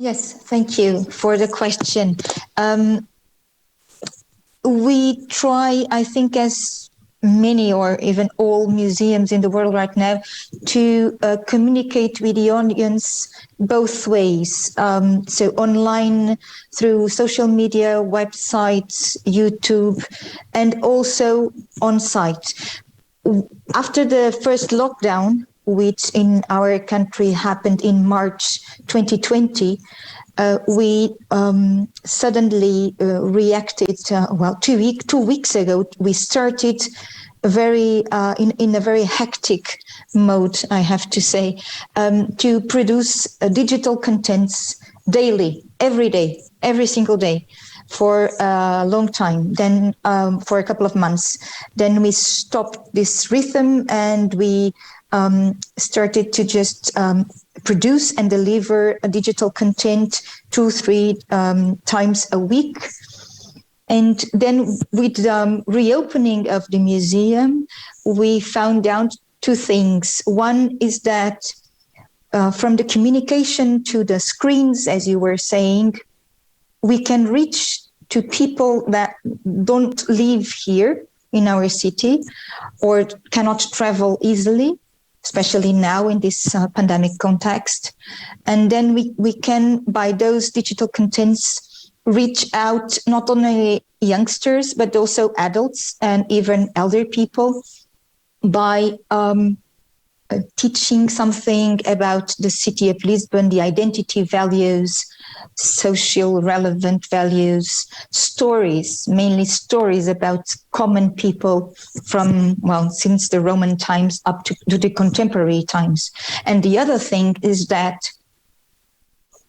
Yes, thank you for the question. We try, I think, as many or even all museums in the world right now, to communicate with the audience both ways. So online, through social media, websites, YouTube, and also on site. After the first lockdown, which in our country happened in March 2020, we suddenly reacted. 2 weeks ago, we started in a very hectic mode, I have to say, to produce digital contents daily, every day, every single day. for a long time, then for a couple of months. Then we stopped this rhythm and we started to just produce and deliver a digital content 2-3 times a week. And then with the reopening of the museum, we found out two things. One is that from the communication to the screens, as you were saying, we can reach to people that don't live here in our city or cannot travel easily, especially now in this pandemic context. And then we can, by those digital contents, reach out not only youngsters, but also adults and even elder people by teaching something about the city of Lisbon, the identity values, social relevant values, stories, mainly stories about common people from, well, since the Roman times up to the contemporary times. And the other thing is that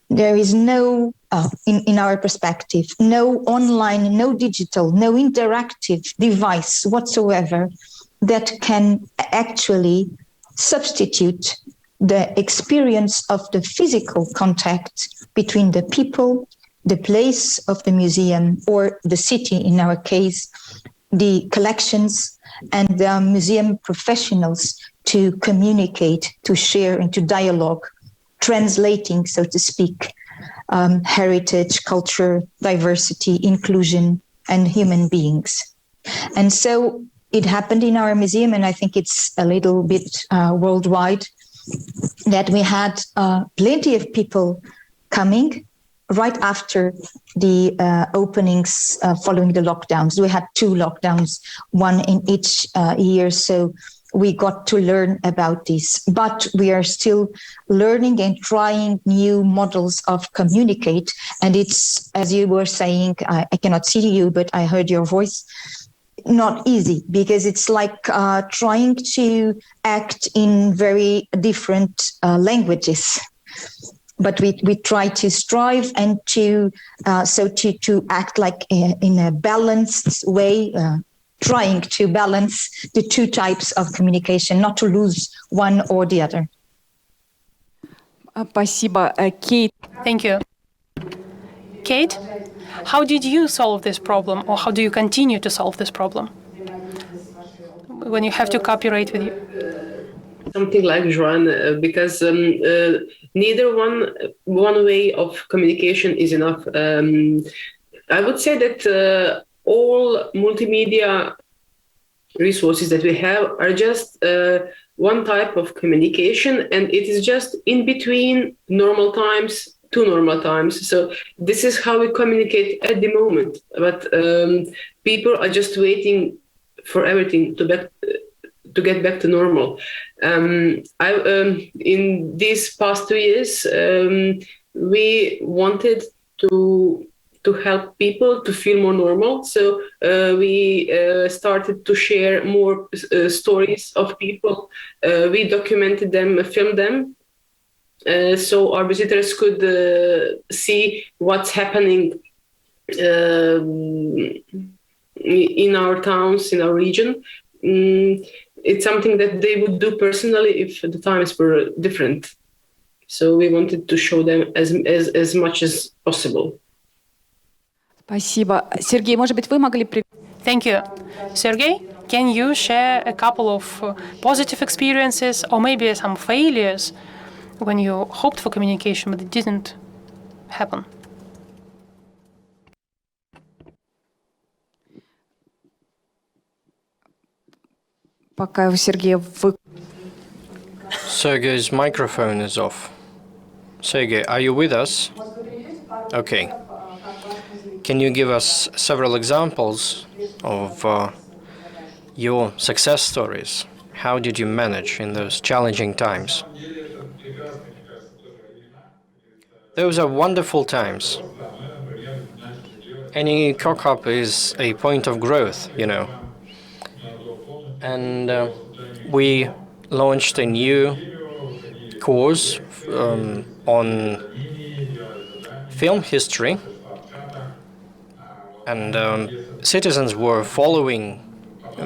there is no, in our perspective, no online, no digital, no interactive device whatsoever that can actually substitute the experience of the physical contact between the people, the place of the museum, or the city, in our case, the collections, and the museum professionals to communicate, to share, and to dialogue, translating, so to speak, heritage, culture, diversity, inclusion, and human beings. And so it happened in our museum, and I think it's a little bit worldwide, that we had plenty of people coming right after the openings following the lockdowns. We had 2 lockdowns, one in each year, so we got to learn about this. But we are still learning and trying new models of communicate. And it's, as you were saying, I cannot see you, but I heard your voice, not easy, because it's like trying to act in very different languages. But we try to strive and to act like in a balanced way, trying to balance the 2 types of communication, not to lose one or the other. Спасибо. Кейт. Thank you. Kate, how did you solve this problem, or how do you continue to solve this problem when you have to cooperate with you? Something like Joan, because neither one way of communication is enough. I would say that all multimedia resources that we have are just one type of communication, and it is just in between normal times to normal times. So this is how we communicate at the moment. But people are just waiting for everything to get back to normal. In these past 2 years, we wanted to help people to feel more normal. So we started to share more stories of people. We documented them, filmed them, so our visitors could see what's happening in our towns, in our region. It's something that they would do personally if the times were different. So we wanted to show them as much as possible. Спасибо. Сергей, может быть, вы могли... Thank you. Sergey, can you share a couple of positive experiences or maybe some failures when you hoped for communication but it didn't happen? Пока у Сергея Sergey's microphone is off. Sergey, are you with us? Okay. Can you give us several examples of your success stories? How did you manage in those challenging times? Those are wonderful times. Any cock-up is a point of growth, you know. And we launched a new course on film history And citizens were following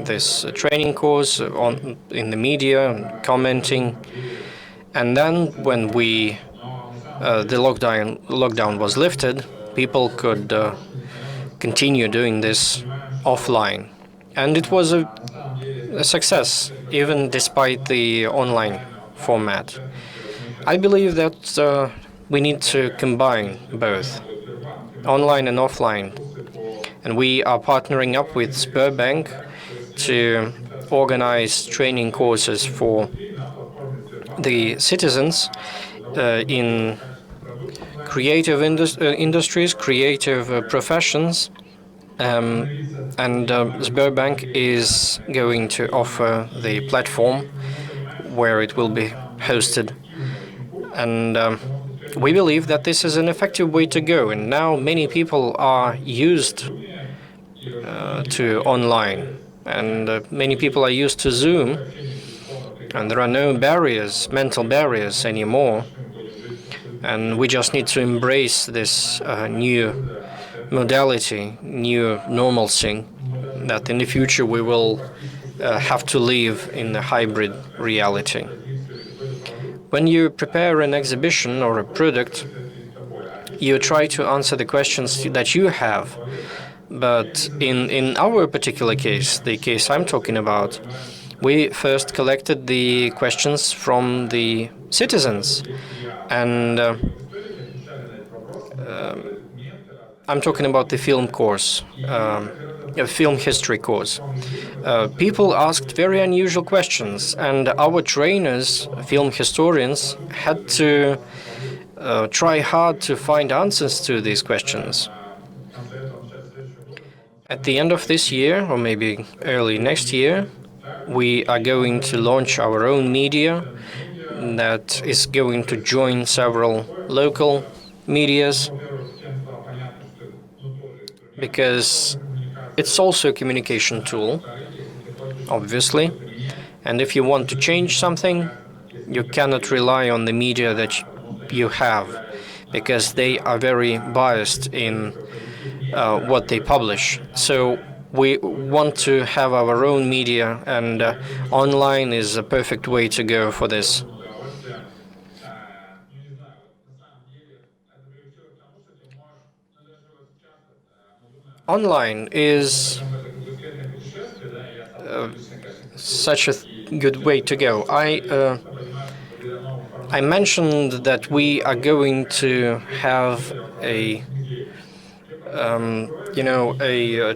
this training course in the media, and commenting. And then when the lockdown was lifted, people could continue doing this offline. And it was a success, even despite the online format. I believe that we need to combine both, online and offline. And we are partnering up with Sberbank to organize training courses for the citizens in creative industries, creative professions. And Sberbank is going to offer the platform where it will be hosted. And we believe that this is an effective way to go. And now many people are used to online. And many people are used to Zoom. And there are no barriers, mental barriers anymore. And we just need to embrace this new modality, new normalcy, that in the future we will have to live in a hybrid reality. When you prepare an exhibition or a product, you try to answer the questions that you have. But in our particular case, the case I'm talking about, we first collected the questions from the citizens. And I'm talking about the film course, a film history course. People asked very unusual questions, and our trainers, film historians, had to try hard to find answers to these questions. At the end of this year, or maybe early next year, we are going to launch our own media that is going to join several local medias, because it's also a communication tool, obviously. And if you want to change something, you cannot rely on the media that you have, because they are very biased in what they publish. So we want to have our own media, and online is a perfect way to go for this. Online is such a good way to go. I mentioned that we are going to have a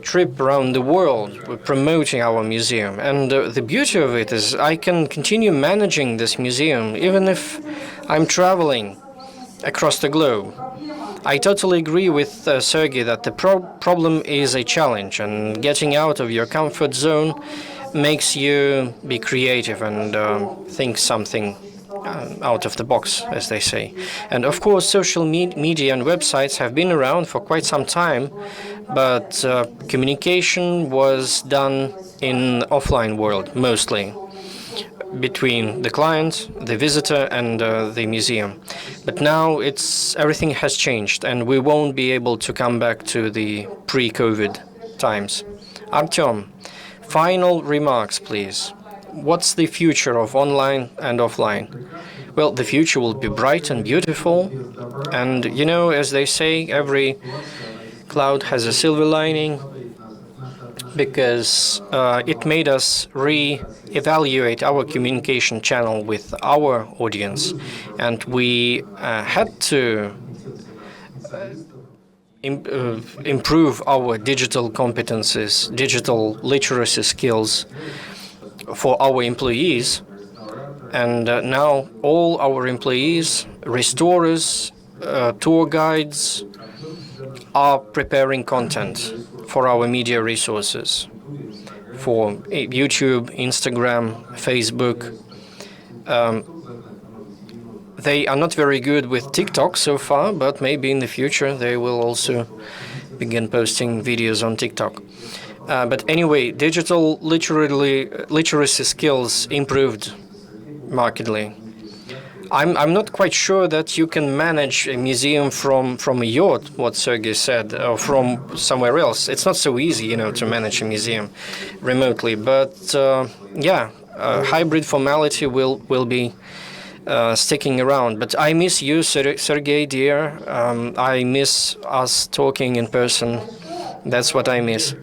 trip around the world. We're promoting our museum, and the beauty of it is I can continue managing this museum even if I'm traveling across the globe. I totally agree with Sergey that the problem is a challenge, and getting out of your comfort zone makes you be creative and think something out of the box, as they say. And of course, social media and websites have been around for quite some time, but communication was done in offline world mostly, between the client, the visitor, and the museum. But now everything has changed, and we won't be able to come back to the pre-COVID times. Artyom, final remarks, please. What's the future of online and offline? Well, the future will be bright and beautiful. And, as they say, every cloud has a silver lining, because it made us re-evaluate our communication channel with our audience. And we had to improve our digital competences, digital literacy skills for our employees. And now all our employees, restorers, tour guides, are preparing content for our media resources, for YouTube, Instagram, Facebook. They are not very good with TikTok so far, but maybe in the future they will also begin posting videos on TikTok. But anyway, digital literacy skills improved markedly. I'm not quite sure that you can manage a museum from a yacht, what Sergey said, or from somewhere else. It's not so easy, you know, to manage a museum remotely. But yeah, hybrid formality will be sticking around. But I miss you, Sergey, dear. I miss us talking in person. That's what I miss.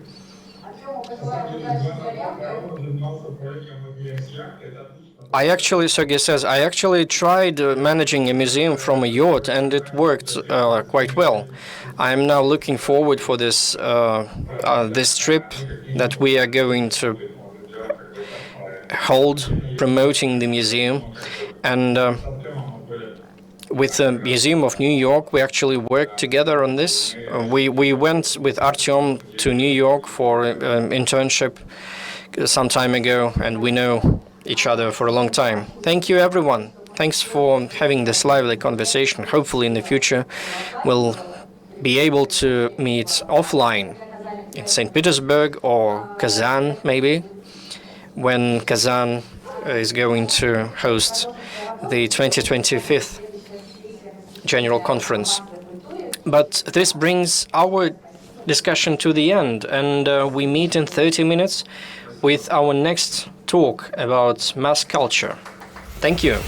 Sergey says, I actually tried managing a museum from a yacht, and it worked quite well. I'm now looking forward for this trip that we are going to hold, promoting the museum. And with the Museum of New York, we actually worked together on this. We went with Artyom to New York for an internship some time ago, and we know each other for a long time. Thank you, everyone. Thanks for having this lively conversation. Hopefully in the future we'll be able to meet offline in St. Petersburg or Kazan, maybe, when Kazan is going to host the 2025th General Conference. But this brings our discussion to the end, and we meet in 30 minutes with our next talk about mass culture. Thank you.